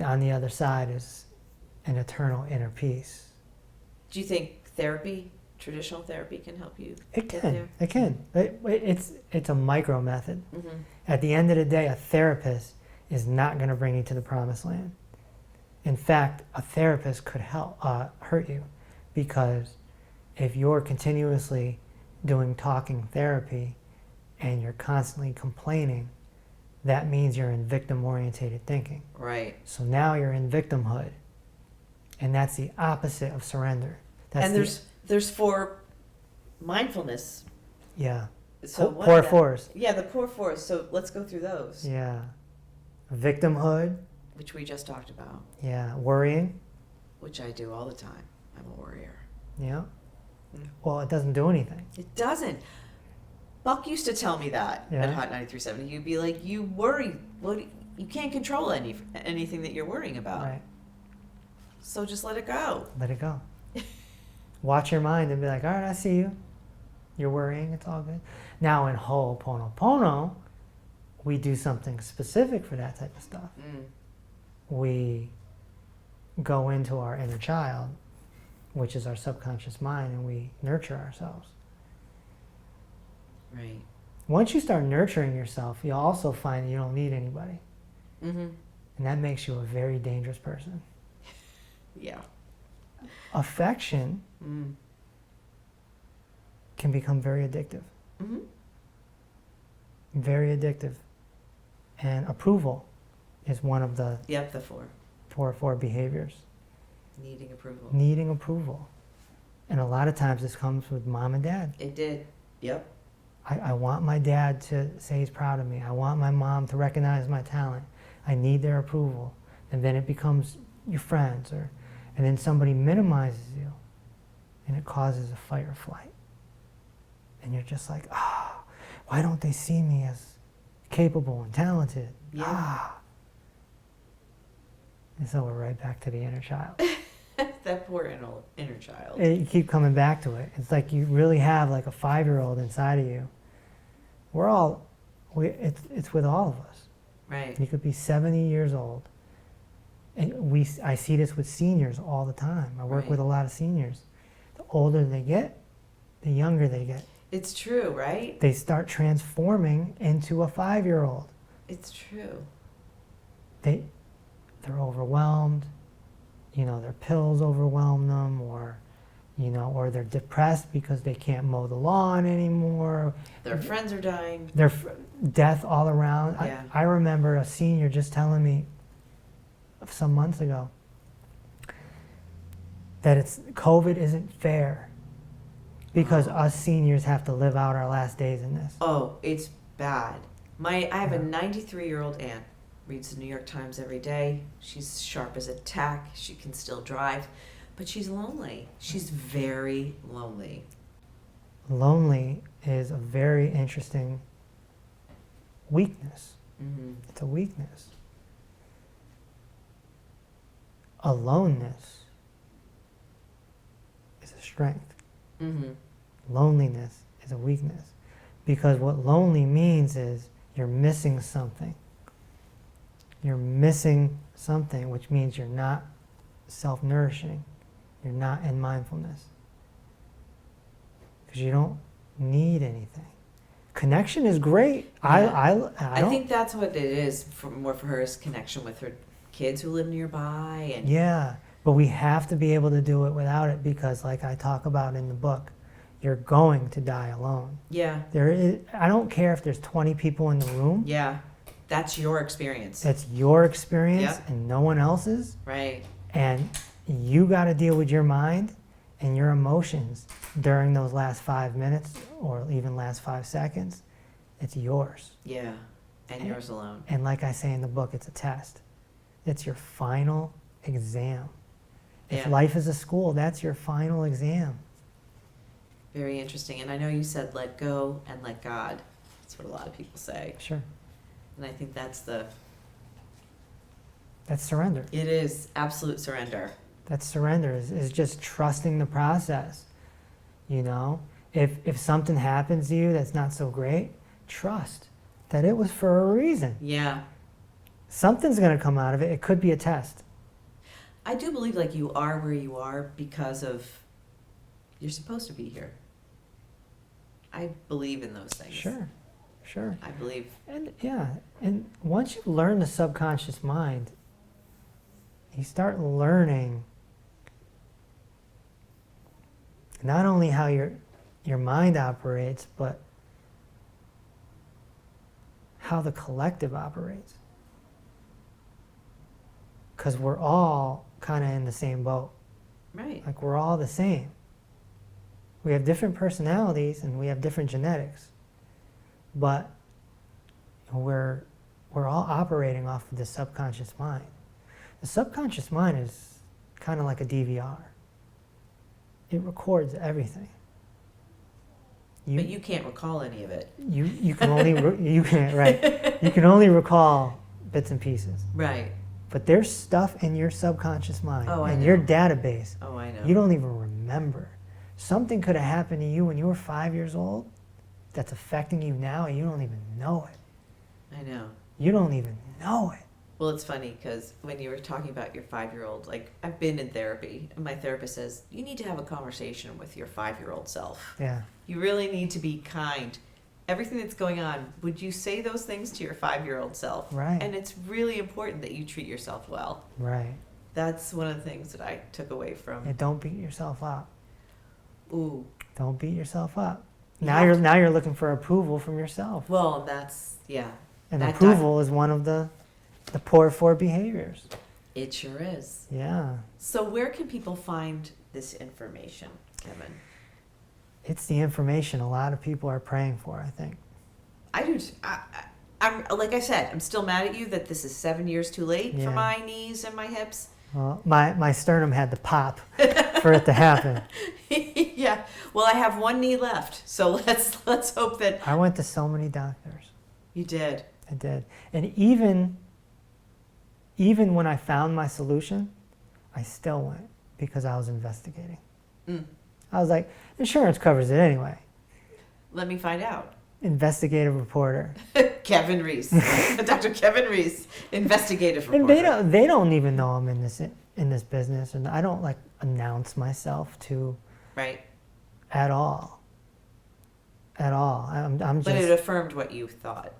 On the other side is an eternal inner peace. Do you think traditional therapy can help you It get can. there? It can. It's a micro method. Mm-hmm. At the end of the day, a therapist is not going to bring you to the promised land. In fact, a therapist could hurt you, because if you're continuously doing talking therapy and you're constantly complaining, that means you're in victim-oriented thinking. Right. So now you're in victimhood, and that's the opposite of surrender. And there's 4 mindfulness. Yeah. So what Poor are that? force. Yeah, the poor force. So let's go through those, Yeah. Victimhood. which we just talked about, Yeah. Worrying. which I do all the time. I'm a worrier. Yeah. Mm. Well, it doesn't do anything. It doesn't. Buck used to tell me that Yeah. at Hot 93.7. You'd be like, you worry. You can't control anything that you're worrying about. Right. So just let it go. Let it go. Watch your mind and be like, all right, I see you. You're worrying. It's all good. Now in Ho'oponopono, we do something specific for that type of stuff. Mm. We go into our inner child, which is our subconscious mind, and we nurture ourselves. Right. Once you start nurturing yourself, you'll also find you don't need anybody. Mm-hmm. And that makes you a very dangerous person. Yeah. Affection Mm. can become very addictive. Mm-hmm. Very addictive. And approval is one of the Yep, the 4. four behaviors. Needing approval. Needing approval. And a lot of times this comes with mom and dad. It did. Yep. I want my dad to say he's proud of me. I want my mom to recognize my talent. I need their approval. And then it becomes your friends, and then somebody minimizes you, and it causes a fight or flight. And you're just like, why don't they see me as capable and talented? Yeah. And so we're right back to the inner child. That poor inner child. And you keep coming back to it. It's like you really have like a 5-year-old inside of you. It's with all of us. Right. You could be 70 years old. And I see this with seniors all the time. I work Right. with a lot of seniors. The older they get, the younger they get. It's true, right? They start transforming into a 5-year-old. It's true. They're overwhelmed. Their pills overwhelm them, or they're depressed because they can't mow the lawn anymore. Their friends are dying. There's death all around. Yeah. I remember a senior just telling me some months ago that COVID isn't fair because us seniors have to live out our last days in this. Oh, it's bad. I have a Yeah. 93-year-old aunt. Reads the New York Times every day. She's sharp as a tack. She can still drive, but she's lonely. She's very lonely. Lonely is a very interesting weakness. Mm-hmm. It's a weakness. Aloneness is a strength. Mm-hmm. Loneliness is a weakness. Because what lonely means is you're missing something. You're missing something, which means you're not self-nourishing. You're not in mindfulness. Because you don't need anything. Connection is great. Yeah. I I think that's what it is more for her, is connection with her kids who live nearby. And Yeah, but we have to be able to do it without it, because like I talk about in the book, you're going to die alone. yeah, I don't care if there's 20 people in the room. yeah, that's your experience, It's your experience Yep. and no one else's. right? And you got to deal with your mind and your emotions during those last 5 minutes or even last 5 seconds. It's yours. Yeah, and yours alone. And like I say in the book, it's a test. It's your final exam. If Yeah. life is a school, that's your final exam. Very interesting. And I know you said let go and let God. That's what a lot of people say. Sure. And I think That's surrender. it is absolute surrender. That's surrender, is just trusting the process. You know, if something happens to you that's not so great, trust that it was for a reason. Yeah. Something's going to come out of it. It could be a test. I do believe like you are where you are because of you're supposed to be here. I believe in those things. Sure. I believe. And yeah, and once you learn the subconscious mind, you start learning not only how your mind operates, but how the collective operates. Because we're all kind of in the same boat. Right. Like we're all the same. We have different personalities and we have different genetics, but we're all operating off of the subconscious mind. The subconscious mind is kind of like a DVR. It records everything. But you can't recall any of it. You can only you can right. You can only recall bits and pieces. Right. But there's stuff in your subconscious mind, I in know. your database. Oh, I know. You don't even remember. Something could have happened to you when you were 5 years old that's affecting you now and you don't even know it. I know. You don't even know it. Well, it's funny because when you were talking about your 5-year-old, like I've been in therapy and my therapist says, you need to have a conversation with your 5-year-old self. Yeah. You really need to be kind. Everything that's going on, would you say those things to your 5-year-old self? Right. And it's really important that you treat yourself well. Right. That's one of the things that I took away from. And don't beat yourself up. Ooh. Don't beat yourself up. You Now have you're looking for approval from yourself. Well, that's, yeah. And that approval is one of the poor 4 behaviors. It sure is. Yeah. So where can people find this information, Kevin? It's the information a lot of people are praying for, I think. I do. I'm like I said, I'm still mad at you that this is 7 years too late Yeah. for my knees and my hips. Well, my sternum had to pop for it to happen. Yeah. Well, I have one knee left, so let's hope that I went to so many doctors. you did. I did. And even when I found my solution, I still went because I was investigating. Mm. I was like, insurance covers it anyway. Let me find out. Investigative reporter. Kevin Reese, Dr. Kevin Reese, investigative And reporter. they don't even know I'm in this business, and I don't like announce myself to Right. at all. I'm just But it affirmed what you thought.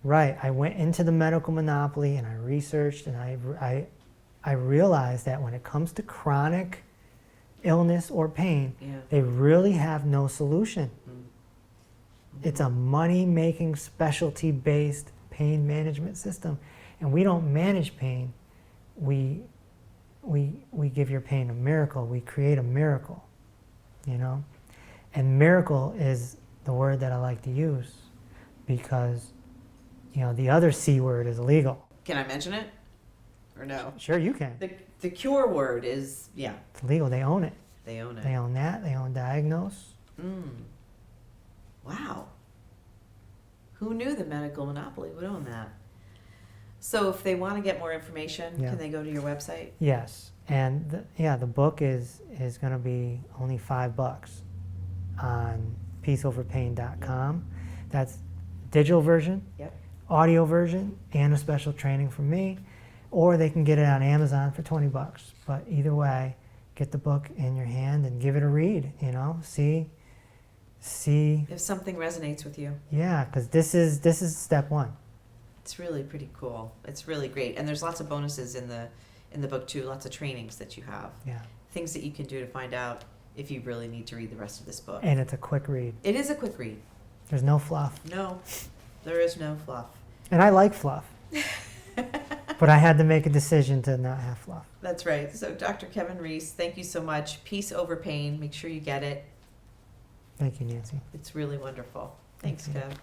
right. I went into the medical monopoly and I researched, and I realized that when it comes to chronic illness or pain, Yeah. they really have no solution. It's a money-making, specialty-based pain management system, and we don't manage pain. We give your pain a miracle. We create a miracle, you know. And miracle is the word that I like to use because, you know, the other C word is illegal. Can I mention it? Or no? Sure, you can. The cure word is, yeah, It's legal. They own it. they own it. They own that. They own diagnose. Wow. Who knew the medical monopoly would own that? So if they want to get more information, Yeah. can they go to your website? Yes, and the book is going to be only $5 on peaceoverpain.com. That's digital version, Yep. audio version, and a special training from me, or they can get it on Amazon for $20. But either way, get the book in your hand and give it a read. You know, see. If something resonates with you. Yeah, because this is step one. It's really pretty cool. It's really great. And there's lots of bonuses in the book too, lots of trainings that you have. Yeah, Things that you can do to find out if you really need to read the rest of this book. and it's a quick read. It is a quick read. There's no fluff, No, there is no fluff. and I like fluff. But I had to make a decision to not have fluff. That's right. So Dr. Kevin Reese, thank you so much. Peace Over Pain. Make sure you get it. Thank you, Nancy. It's really wonderful. Thanks, Thank you. Kev.